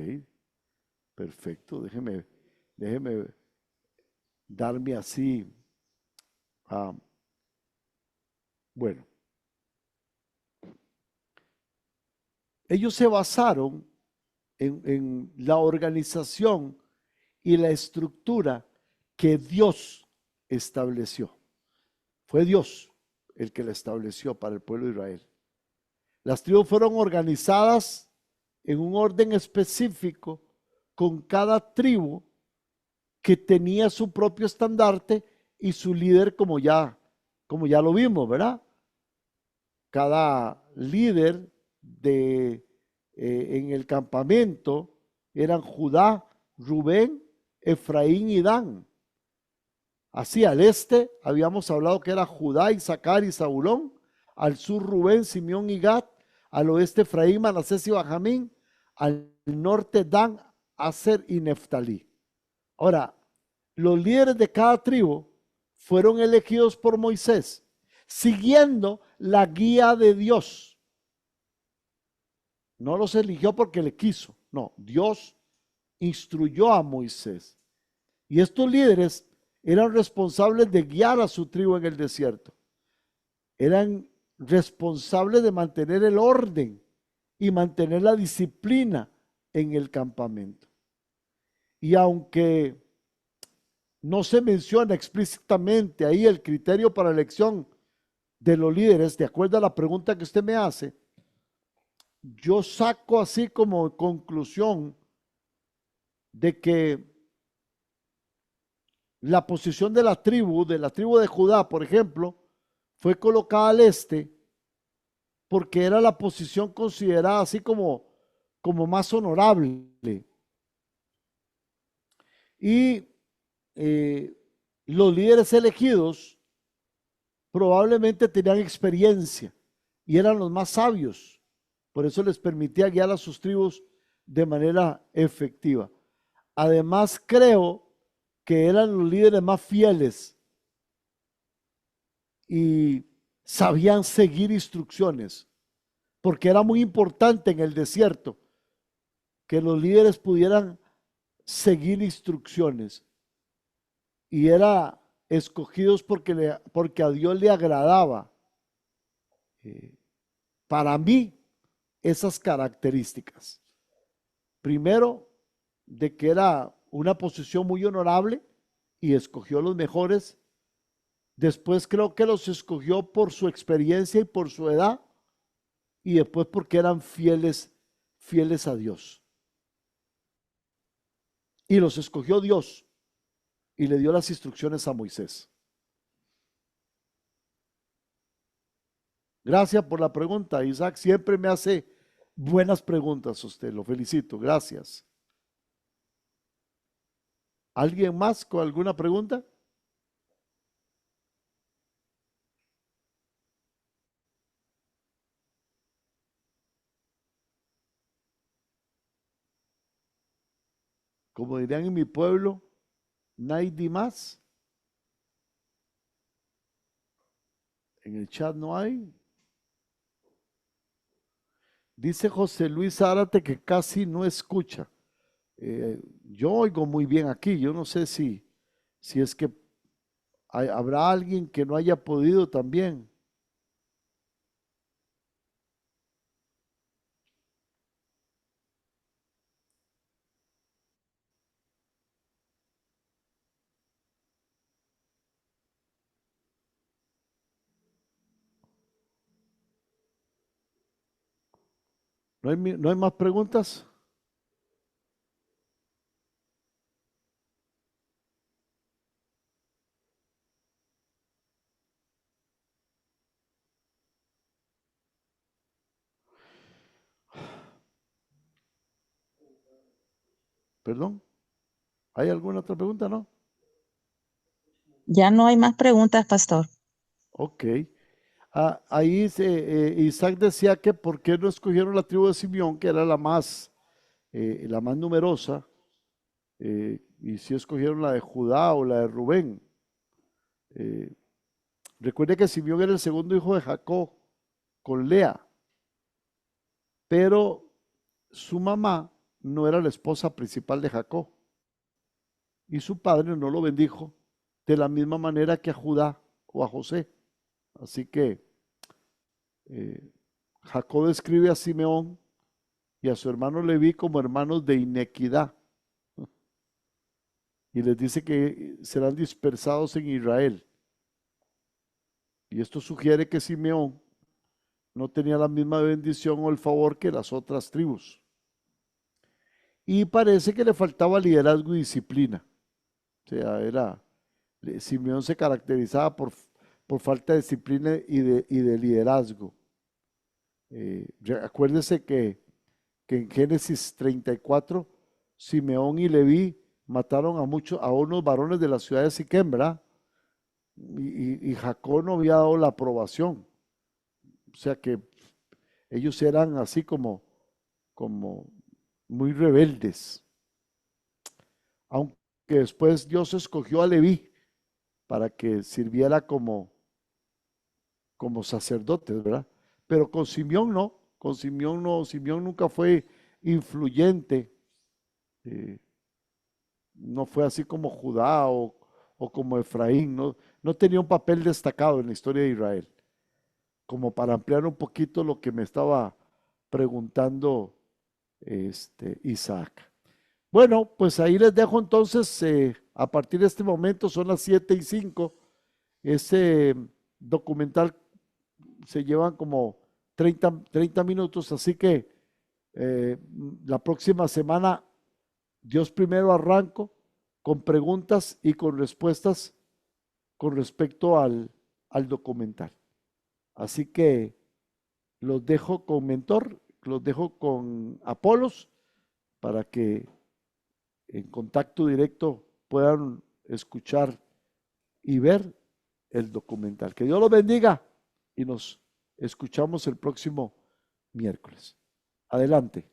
perfecto. Déjeme darme así. ah, bueno, ellos se basaron en la organización y la estructura que Dios estableció. Fue Dios el que la estableció para el pueblo de Israel. Las tribus fueron organizadas en un orden específico con cada tribu que tenía su propio estandarte y su líder como ya lo vimos, ¿verdad? Cada líder en el campamento eran Judá, Rubén, Efraín y Dan. Así al este habíamos hablado que era Judá, Isaacar y Zabulón, al sur Rubén, Simeón y Gad, al oeste Efraín, Manasés y Benjamín, al norte Dan, Aser y Neftalí. Ahora, los líderes de cada tribu fueron elegidos por Moisés, siguiendo la guía de Dios. No los eligió porque le quiso, no, Dios instruyó a Moisés. Y estos líderes eran responsables de guiar a su tribu en el desierto. Eran responsables de mantener el orden y mantener la disciplina en el campamento. Y aunque no se menciona explícitamente ahí el criterio para elección de los líderes, de acuerdo a la pregunta que usted me hace, yo saco así como conclusión de que la posición de la tribu de Judá, por ejemplo, fue colocada al este porque era la posición considerada así como más honorable. Y eh, los líderes elegidos probablemente tenían experiencia y eran los más sabios. Por eso les permitía guiar a sus tribus de manera efectiva. Además, creo que eran los líderes más fieles y sabían seguir instrucciones, porque era muy importante en el desierto que los líderes pudieran seguir instrucciones y era escogidos porque a Dios le agradaba. eh, para mí, esas características. Primero, de que era una posición muy honorable y escogió los mejores. Después creo que los escogió por su experiencia y por su edad y después porque eran fieles a Dios. Y los escogió Dios y le dio las instrucciones a Moisés. Gracias por la pregunta, Isaac. Siempre me hace buenas preguntas usted. Lo felicito. Gracias. ¿Alguien más con alguna pregunta? Como dirían en mi pueblo, nadie más. En el chat no hay. Dice José Luis Zárate que casi no escucha. Yo oigo muy bien aquí. Yo no sé si es que habrá alguien que no haya podido también. ¿No hay más preguntas? Perdón. ¿Hay alguna otra pregunta? No. Ya no hay más preguntas, pastor. Ok. Ahí Isaac decía que por qué no escogieron la tribu de Simeón, que era la más numerosa, y si escogieron la de Judá o la de Rubén. Eh, Recuerde que Simeón era el segundo hijo de Jacob con Lea, pero su mamá no era la esposa principal de Jacob y su padre no lo bendijo de la misma manera que a Judá o a José. Así que Jacob describe a Simeón y a su hermano Leví como hermanos de inequidad y les dice que serán dispersados en Israel. Y esto sugiere que Simeón no tenía la misma bendición o el favor que las otras tribus. Y parece que le faltaba liderazgo y disciplina. O sea, Simeón se caracterizaba por falta de disciplina y de liderazgo. Acuérdese que en Génesis 34, Simeón y Leví mataron a unos varones de la ciudad de Siquem, ¿verdad? Y Jacob no había dado la aprobación. O sea que ellos eran así como muy rebeldes. Aunque después Dios escogió a Leví para que sirviera como sacerdotes, ¿verdad? Pero con Simeón no, con Simeón no, Simeón nunca fue influyente, eh, no fue así como Judá o como Efraín, no tenía un papel destacado en la historia de Israel. Como para ampliar un poquito lo que me estaba preguntando Isaac. Bueno, pues ahí les dejo entonces, a partir de este momento son las 7:05, ese documental se llevan como 30 minutos, así que la próxima semana, Dios primero, arranco con preguntas y con respuestas con respecto al documental. Así que los dejo con Mentor, los dejo con Apolos para que en contacto directo puedan escuchar y ver el documental. Que Dios los bendiga y nos escuchamos el próximo miércoles. Adelante.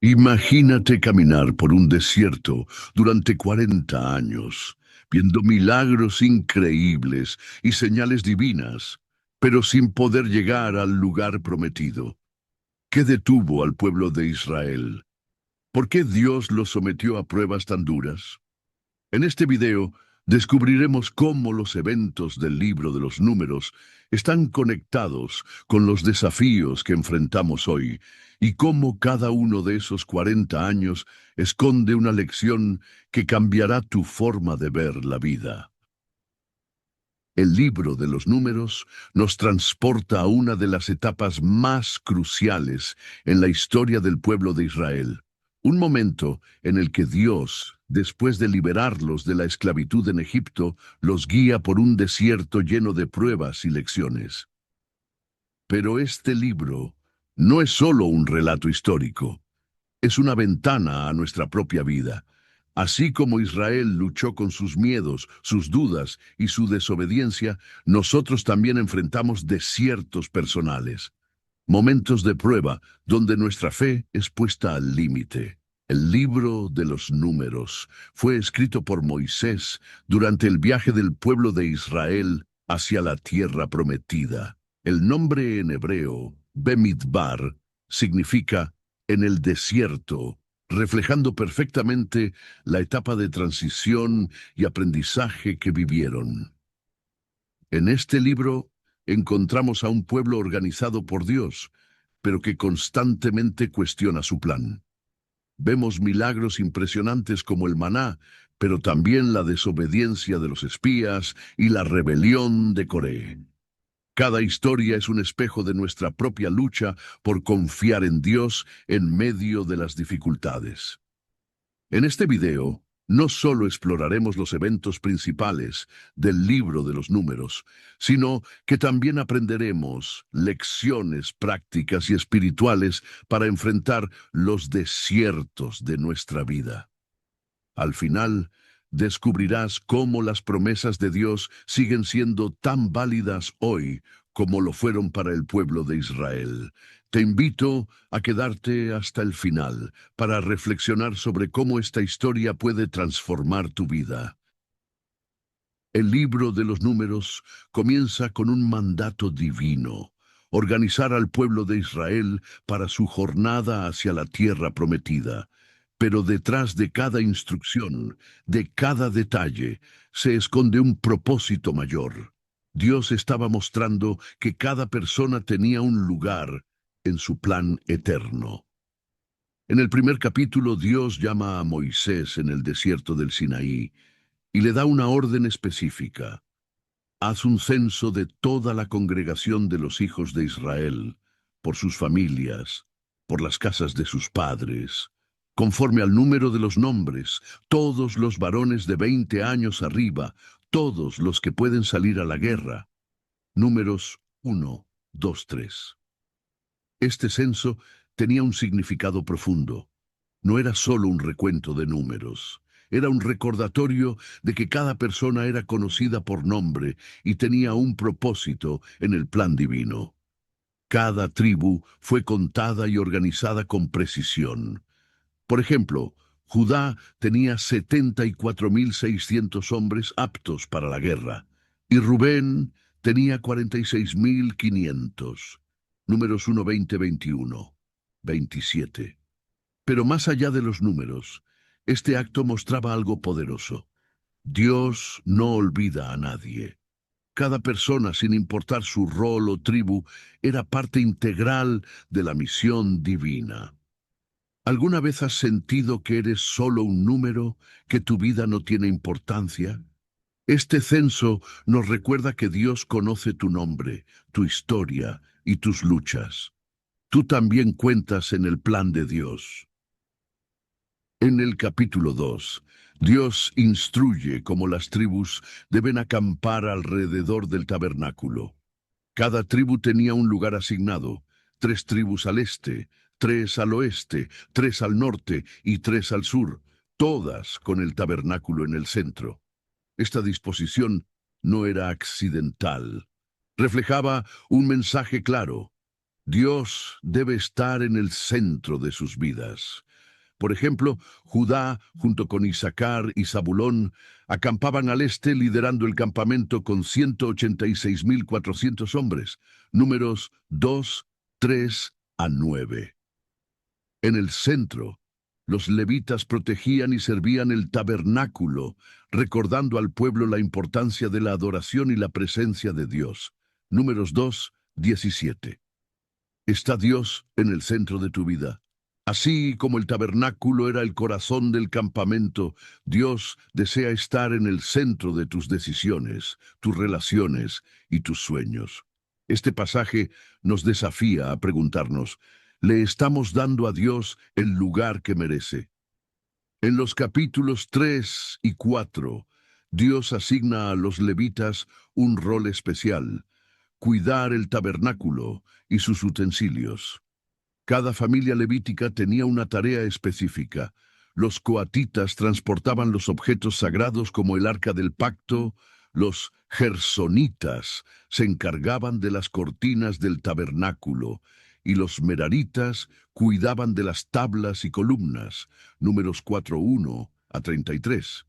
Imagínate caminar por un desierto durante 40 años, viendo milagros increíbles y señales divinas, pero sin poder llegar al lugar prometido. ¿Qué detuvo al pueblo de Israel? ¿Por qué Dios los sometió a pruebas tan duras? En este video descubriremos cómo los eventos del libro de los números están conectados con los desafíos que enfrentamos hoy y cómo cada uno de esos 40 años esconde una lección que cambiará tu forma de ver la vida. El libro de los números nos transporta a una de las etapas más cruciales en la historia del pueblo de Israel. Un momento en el que Dios, después de liberarlos de la esclavitud en Egipto, los guía por un desierto lleno de pruebas y lecciones. Pero este libro no es solo un relato histórico, es una ventana a nuestra propia vida. Así como Israel luchó con sus miedos, sus dudas y su desobediencia, nosotros también enfrentamos desiertos personales, momentos de prueba donde nuestra fe es puesta al límite. El libro de los Números fue escrito por Moisés durante el viaje del pueblo de Israel hacia la tierra prometida. El nombre en hebreo, Bemidbar, significa en el desierto, reflejando perfectamente la etapa de transición y aprendizaje que vivieron. En este libro encontramos a un pueblo organizado por Dios, pero que constantemente cuestiona su plan. Vemos milagros impresionantes como el maná, pero también la desobediencia de los espías y la rebelión de Coré. Cada historia es un espejo de nuestra propia lucha por confiar en Dios en medio de las dificultades. En este video, no solo exploraremos los eventos principales del libro de los Números, sino que también aprenderemos lecciones prácticas y espirituales para enfrentar los desiertos de nuestra vida. Al final, descubrirás cómo las promesas de Dios siguen siendo tan válidas hoy como lo fueron para el pueblo de Israel. Te invito a quedarte hasta el final para reflexionar sobre cómo esta historia puede transformar tu vida. El libro de los Números comienza con un mandato divino: organizar al pueblo de Israel para su jornada hacia la tierra prometida. Pero detrás de cada instrucción, de cada detalle, se esconde un propósito mayor. Dios estaba mostrando que cada persona tenía un lugar en su plan eterno. En el primer capítulo, Dios llama a Moisés en el desierto del Sinaí y le da una orden específica: haz un censo de toda la congregación de los hijos de Israel, por sus familias, por las casas de sus padres, conforme al número de los nombres, todos los varones de 20 años arriba, todos los que pueden salir a la guerra. Números 1, 2, 3. Este censo tenía un significado profundo. No era solo un recuento de números. Era un recordatorio de que cada persona era conocida por nombre y tenía un propósito en el plan divino. Cada tribu fue contada y organizada con precisión. Por ejemplo, Judá tenía 74.600 hombres aptos para la guerra, y Rubén tenía 46.500. Números 1, 20, 21, 27. Pero más allá de los números, este acto mostraba algo poderoso. Dios no olvida a nadie. Cada persona, sin importar su rol o tribu, era parte integral de la misión divina. ¿Alguna vez has sentido que eres solo un número, que tu vida no tiene importancia? Este censo nos recuerda que Dios conoce tu nombre, tu historia y tus luchas. Tú también cuentas en el plan de Dios. En el capítulo 2, Dios instruye cómo las tribus deben acampar alrededor del tabernáculo. Cada tribu tenía un lugar asignado: 3 tribus al este, 3 al oeste, 3 al norte y 3 al sur, todas con el tabernáculo en el centro. Esta disposición no era accidental. Reflejaba un mensaje claro: Dios debe estar en el centro de sus vidas. Por ejemplo, Judá, junto con Isaacar y Zabulón, acampaban al este liderando el campamento con 186.400 hombres, números 2, 3 a 9. En el centro, los levitas protegían y servían el tabernáculo, recordando al pueblo la importancia de la adoración y la presencia de Dios. Números 2, 17. ¿Está Dios en el centro de tu vida? Así como el tabernáculo era el corazón del campamento, Dios desea estar en el centro de tus decisiones, tus relaciones y tus sueños. Este pasaje nos desafía a preguntarnos: ¿le estamos dando a Dios el lugar que merece? En los capítulos 3 y 4, Dios asigna a los levitas un rol especial: cuidar el tabernáculo y sus utensilios. Cada familia levítica tenía una tarea específica. Los coatitas transportaban los objetos sagrados como el arca del pacto. Los gersonitas se encargaban de las cortinas del tabernáculo y los meraritas cuidaban de las tablas y columnas. Números 4:1 a 33.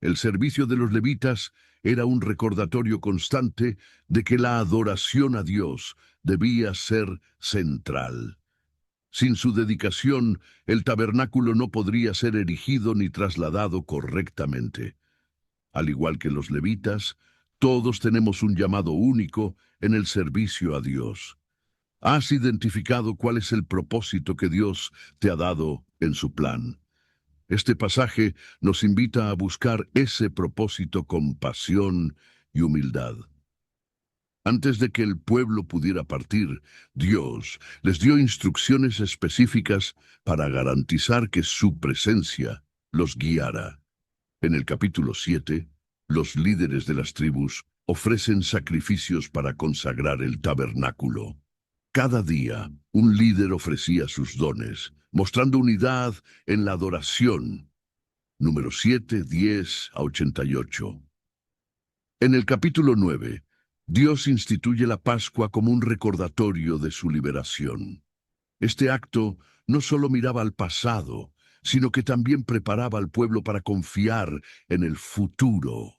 El servicio de los levitas era un recordatorio constante de que la adoración a Dios debía ser central. Sin su dedicación, el tabernáculo no podría ser erigido ni trasladado correctamente. Al igual que los levitas, todos tenemos un llamado único en el servicio a Dios. ¿Has identificado cuál es el propósito que Dios te ha dado en su plan? Este pasaje nos invita a buscar ese propósito con pasión y humildad. Antes de que el pueblo pudiera partir, Dios les dio instrucciones específicas para garantizar que su presencia los guiara. En el capítulo 7, los líderes de las tribus ofrecen sacrificios para consagrar el tabernáculo. Cada día, un líder ofrecía sus dones, mostrando unidad en la adoración. Número 7, 10 a 88. En el capítulo 9, Dios instituye la Pascua como un recordatorio de su liberación. Este acto no solo miraba al pasado, sino que también preparaba al pueblo para confiar en el futuro.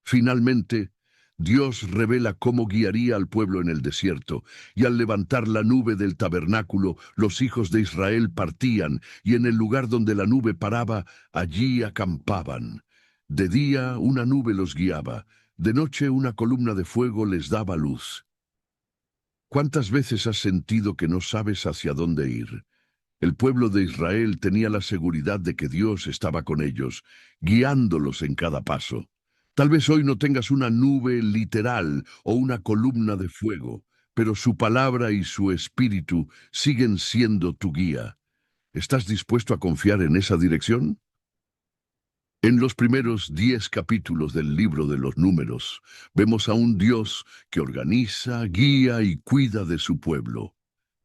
Finalmente, Dios revela cómo guiaría al pueblo en el desierto, y al levantar la nube del tabernáculo, los hijos de Israel partían, y en el lugar donde la nube paraba, allí acampaban. De día una nube los guiaba, de noche una columna de fuego les daba luz. ¿Cuántas veces has sentido que no sabes hacia dónde ir? El pueblo de Israel tenía la seguridad de que Dios estaba con ellos, guiándolos en cada paso. Tal vez hoy no tengas una nube literal o una columna de fuego, pero su palabra y su espíritu siguen siendo tu guía. ¿Estás dispuesto a confiar en esa dirección? En los primeros 10 capítulos del libro de los Números, vemos a un Dios que organiza, guía y cuida de su pueblo.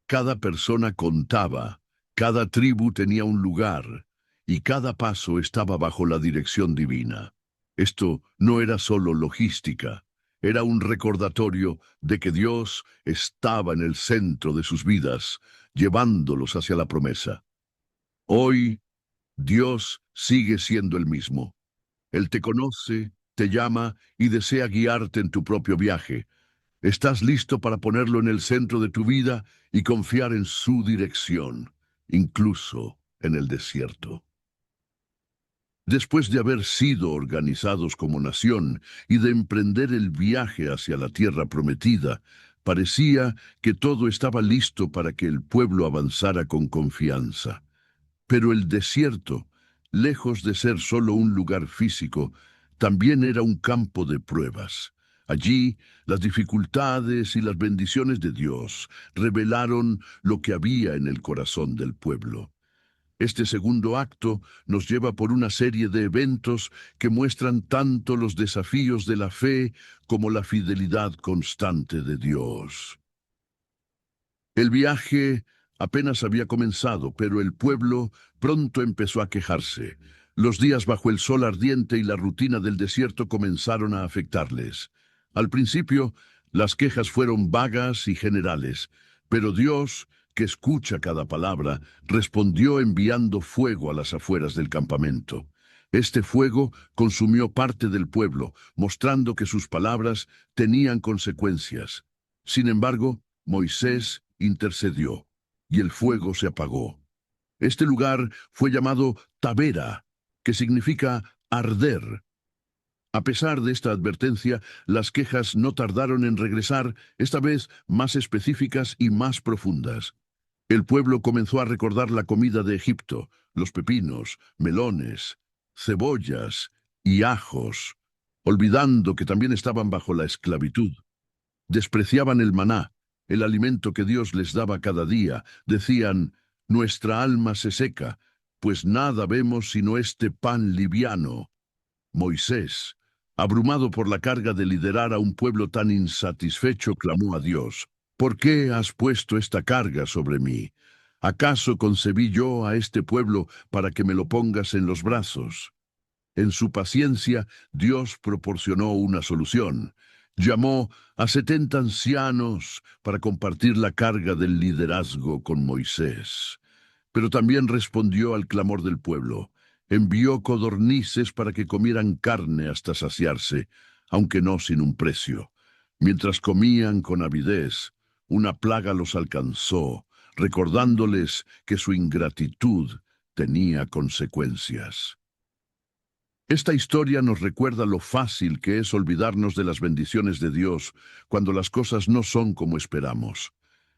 Cada persona contaba, cada tribu tenía un lugar, y cada paso estaba bajo la dirección divina. Esto no era solo logística, era un recordatorio de que Dios estaba en el centro de sus vidas, llevándolos hacia la promesa. Hoy, Dios sigue siendo el mismo. Él te conoce, te llama y desea guiarte en tu propio viaje. ¿Estás listo para ponerlo en el centro de tu vida y confiar en su dirección, incluso en el desierto? Después de haber sido organizados como nación y de emprender el viaje hacia la tierra prometida, parecía que todo estaba listo para que el pueblo avanzara con confianza. Pero el desierto, lejos de ser solo un lugar físico, también era un campo de pruebas. Allí, las dificultades y las bendiciones de Dios revelaron lo que había en el corazón del pueblo. Este segundo acto nos lleva por una serie de eventos que muestran tanto los desafíos de la fe como la fidelidad constante de Dios. El viaje apenas había comenzado, pero el pueblo pronto empezó a quejarse. Los días bajo el sol ardiente y la rutina del desierto comenzaron a afectarles. Al principio, las quejas fueron vagas y generales, pero Dios, que escucha cada palabra, respondió enviando fuego a las afueras del campamento. Este fuego consumió parte del pueblo, mostrando que sus palabras tenían consecuencias. Sin embargo, Moisés intercedió, y el fuego se apagó. Este lugar fue llamado Tabera, que significa arder. A pesar de esta advertencia, las quejas no tardaron en regresar, esta vez más específicas y más profundas. El pueblo comenzó a recordar la comida de Egipto, los pepinos, melones, cebollas y ajos, olvidando que también estaban bajo la esclavitud. Despreciaban el maná, el alimento que Dios les daba cada día. Decían, nuestra alma se seca, pues nada vemos sino este pan liviano. Moisés, abrumado por la carga de liderar a un pueblo tan insatisfecho, clamó a Dios, ¿por qué has puesto esta carga sobre mí? ¿Acaso concebí yo a este pueblo para que me lo pongas en los brazos? En su paciencia, Dios proporcionó una solución. Llamó a 70 ancianos para compartir la carga del liderazgo con Moisés. Pero también respondió al clamor del pueblo. Envió codornices para que comieran carne hasta saciarse, aunque no sin un precio. Mientras comían con avidez, una plaga los alcanzó, recordándoles que su ingratitud tenía consecuencias. Esta historia nos recuerda lo fácil que es olvidarnos de las bendiciones de Dios cuando las cosas no son como esperamos.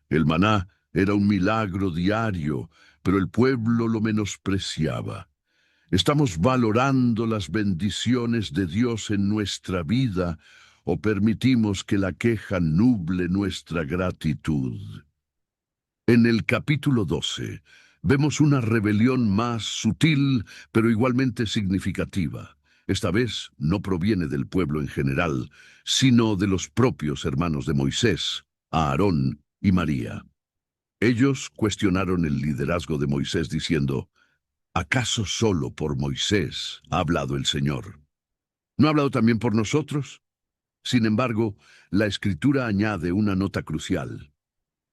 El maná era un milagro diario, pero el pueblo lo menospreciaba. ¿Estamos valorando las bendiciones de Dios en nuestra vida o permitimos que la queja nuble nuestra gratitud? En el capítulo 12 vemos una rebelión más sutil, pero igualmente significativa. Esta vez no proviene del pueblo en general, sino de los propios hermanos de Moisés, Aarón y María. Ellos cuestionaron el liderazgo de Moisés diciendo, ¿acaso solo por Moisés ha hablado el Señor? ¿No ha hablado también por nosotros? Sin embargo, la Escritura añade una nota crucial.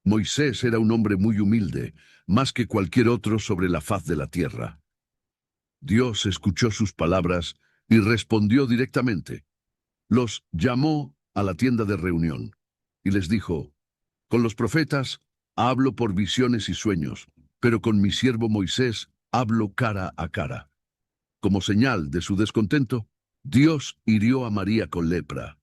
Moisés era un hombre muy humilde, más que cualquier otro sobre la faz de la tierra. Dios escuchó sus palabras y respondió directamente. Los llamó a la tienda de reunión y les dijo, con los profetas hablo por visiones y sueños, pero con mi siervo Moisés hablo cara a cara. Como señal de su descontento, Dios hirió a María con lepra.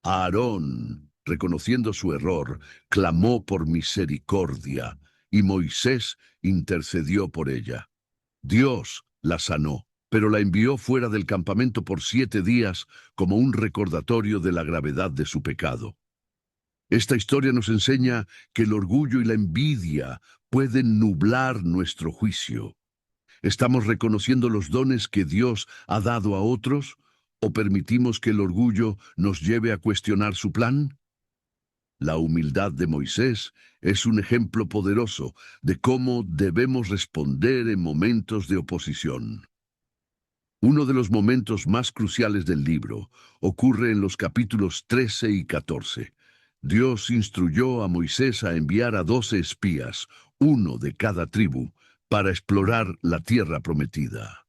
Aarón, reconociendo su error, clamó por misericordia, y Moisés intercedió por ella. Dios la sanó, pero la envió fuera del campamento por 7 días como un recordatorio de la gravedad de su pecado. Esta historia nos enseña que el orgullo y la envidia pueden nublar nuestro juicio. ¿Estamos reconociendo los dones que Dios ha dado a otros o permitimos que el orgullo nos lleve a cuestionar su plan? La humildad de Moisés es un ejemplo poderoso de cómo debemos responder en momentos de oposición. Uno de los momentos más cruciales del libro ocurre en los capítulos 13 y 14. Dios instruyó a Moisés a enviar a 12 espías, uno de cada tribu, para explorar la tierra prometida.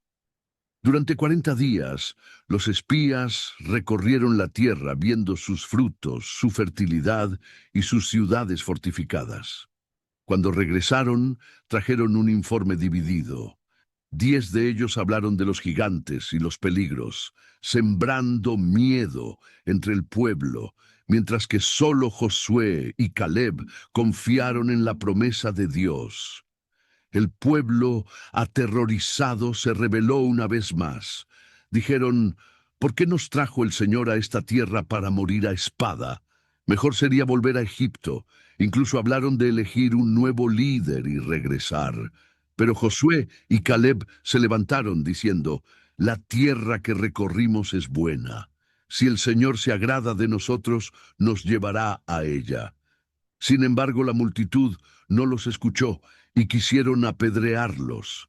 Durante 40 días, los espías recorrieron la tierra viendo sus frutos, su fertilidad y sus ciudades fortificadas. Cuando regresaron, trajeron un informe dividido. 10 de ellos hablaron de los gigantes y los peligros, sembrando miedo entre el pueblo, mientras que solo Josué y Caleb confiaron en la promesa de Dios. El pueblo, aterrorizado, se rebeló una vez más. Dijeron, ¿por qué nos trajo el Señor a esta tierra para morir a espada? Mejor sería volver a Egipto. Incluso hablaron de elegir un nuevo líder y regresar. Pero Josué y Caleb se levantaron diciendo, la tierra que recorrimos es buena. Si el Señor se agrada de nosotros, nos llevará a ella. Sin embargo, la multitud no los escuchó y quisieron apedrearlos.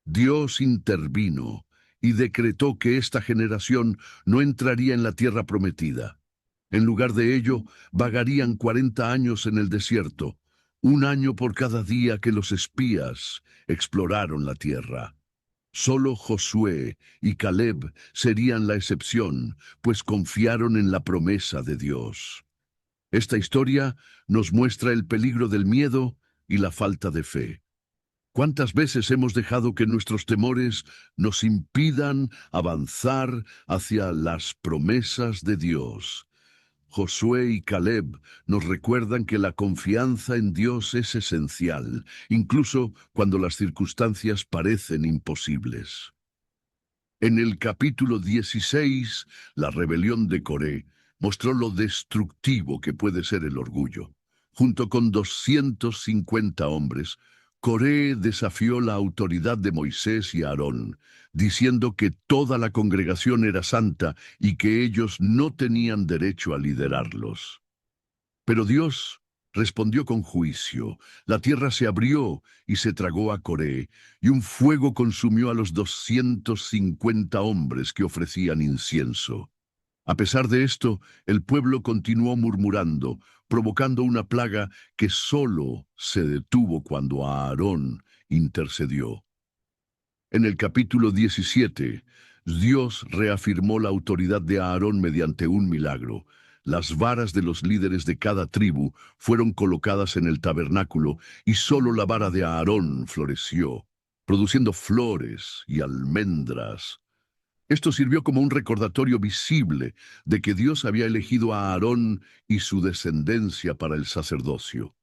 Dios intervino y decretó que esta generación no entraría en la tierra prometida. En lugar de ello, vagarían 40 años en el desierto, 1 año por cada día que los espías exploraron la tierra. Solo Josué y Caleb serían la excepción, pues confiaron en la promesa de Dios. Esta historia nos muestra el peligro del miedo y la falta de fe. ¿Cuántas veces hemos dejado que nuestros temores nos impidan avanzar hacia las promesas de Dios? Josué y Caleb nos recuerdan que la confianza en Dios es esencial, incluso cuando las circunstancias parecen imposibles. En el capítulo 16, la rebelión de Coré mostró lo destructivo que puede ser el orgullo. Junto con 250 hombres, Coré desafió la autoridad de Moisés y Aarón, diciendo que toda la congregación era santa y que ellos no tenían derecho a liderarlos. Pero Dios respondió con juicio. La tierra se abrió y se tragó a Coré, y un fuego consumió a los 250 hombres que ofrecían incienso. A pesar de esto, el pueblo continuó murmurando, provocando una plaga que solo se detuvo cuando Aarón intercedió. En el capítulo 17, Dios reafirmó la autoridad de Aarón mediante un milagro. Las varas de los líderes de cada tribu fueron colocadas en el tabernáculo y solo la vara de Aarón floreció, produciendo flores y almendras. Esto sirvió como un recordatorio visible de que Dios había elegido a Aarón y su descendencia para el sacerdocio.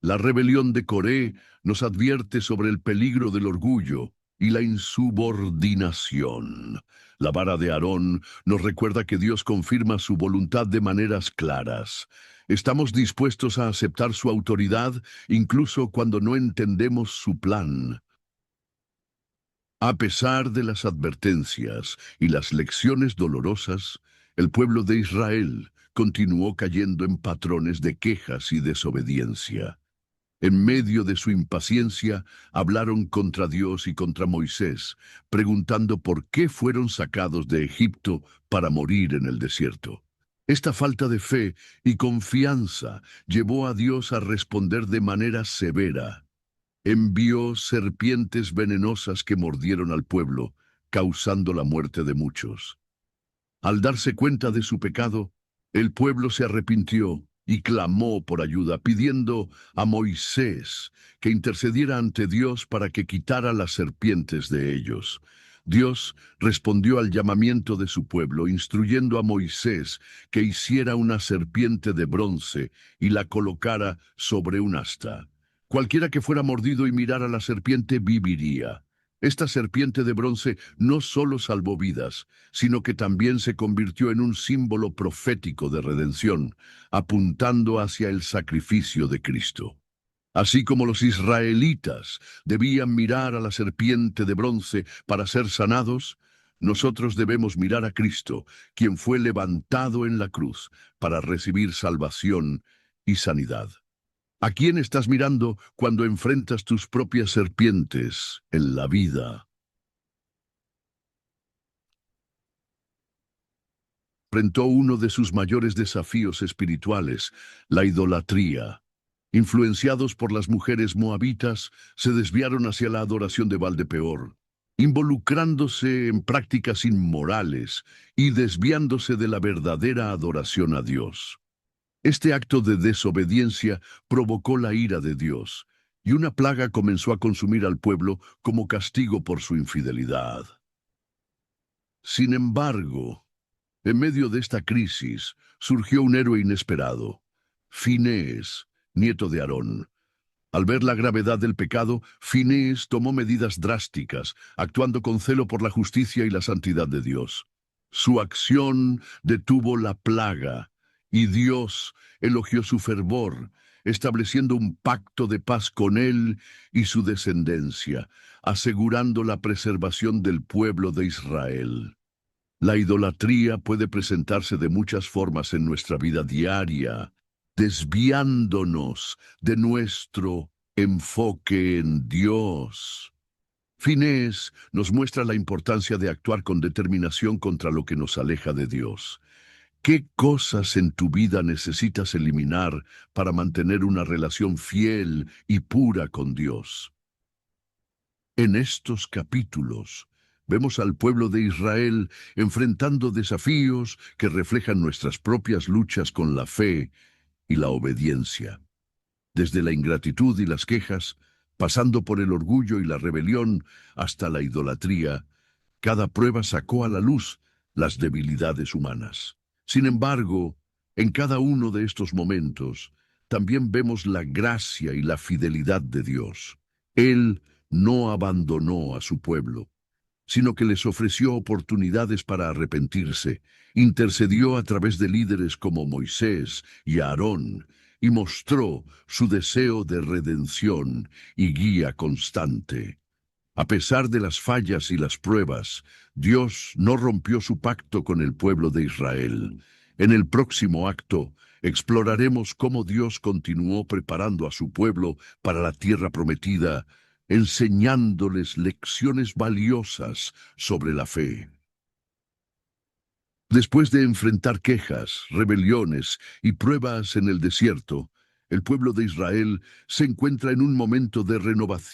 La rebelión de Coré nos advierte sobre el peligro del orgullo y la insubordinación. La vara de Aarón nos recuerda que Dios confirma su voluntad de maneras claras. Estamos dispuestos a aceptar su autoridad incluso cuando no entendemos su plan. A pesar de las advertencias y las lecciones dolorosas, el pueblo de Israel continuó cayendo en patrones de quejas y desobediencia. En medio de su impaciencia, hablaron contra Dios y contra Moisés, preguntando por qué fueron sacados de Egipto para morir en el desierto. Esta falta de fe y confianza llevó a Dios a responder de manera severa. Envió serpientes venenosas que mordieron al pueblo, causando la muerte de muchos. Al darse cuenta de su pecado, el pueblo se arrepintió y clamó por ayuda, pidiendo a Moisés que intercediera ante Dios para que quitara las serpientes de ellos. Dios respondió al llamamiento de su pueblo, instruyendo a Moisés que hiciera una serpiente de bronce y la colocara sobre un asta. Cualquiera que fuera mordido y mirara a la serpiente viviría. Esta serpiente de bronce no solo salvó vidas, sino que también se convirtió en un símbolo profético de redención, apuntando hacia el sacrificio de Cristo. Así como los israelitas debían mirar a la serpiente de bronce para ser sanados, nosotros debemos mirar a Cristo, quien fue levantado en la cruz para recibir salvación y sanidad. ¿A quién estás mirando cuando enfrentas tus propias serpientes en la vida? Enfrentó uno de sus mayores desafíos espirituales, la idolatría. Influenciados por las mujeres moabitas, se desviaron hacia la adoración de Baal de Peor, involucrándose en prácticas inmorales y desviándose de la verdadera adoración a Dios. Este acto de desobediencia provocó la ira de Dios, y una plaga comenzó a consumir al pueblo como castigo por su infidelidad. Sin embargo, en medio de esta crisis, surgió un héroe inesperado, Finehés, nieto de Aarón. Al ver la gravedad del pecado, Finehés tomó medidas drásticas, actuando con celo por la justicia y la santidad de Dios. Su acción detuvo la plaga, y Dios elogió su fervor, estableciendo un pacto de paz con él y su descendencia, asegurando la preservación del pueblo de Israel. La idolatría puede presentarse de muchas formas en nuestra vida diaria, desviándonos de nuestro enfoque en Dios. Finehés nos muestra la importancia de actuar con determinación contra lo que nos aleja de Dios. ¿Qué cosas en tu vida necesitas eliminar para mantener una relación fiel y pura con Dios? En estos capítulos, vemos al pueblo de Israel enfrentando desafíos que reflejan nuestras propias luchas con la fe y la obediencia. Desde la ingratitud y las quejas, pasando por el orgullo y la rebelión, hasta la idolatría, cada prueba sacó a la luz las debilidades humanas. Sin embargo, en cada uno de estos momentos, también vemos la gracia y la fidelidad de Dios. Él no abandonó a su pueblo, sino que les ofreció oportunidades para arrepentirse, intercedió a través de líderes como Moisés y Aarón, y mostró su deseo de redención y guía constante. A pesar de las fallas y las pruebas, Dios no rompió su pacto con el pueblo de Israel. En el próximo acto, exploraremos cómo Dios continuó preparando a su pueblo para la tierra prometida, enseñándoles lecciones valiosas sobre la fe. Después de enfrentar quejas, rebeliones y pruebas en el desierto, el pueblo de Israel se encuentra en un momento de renovación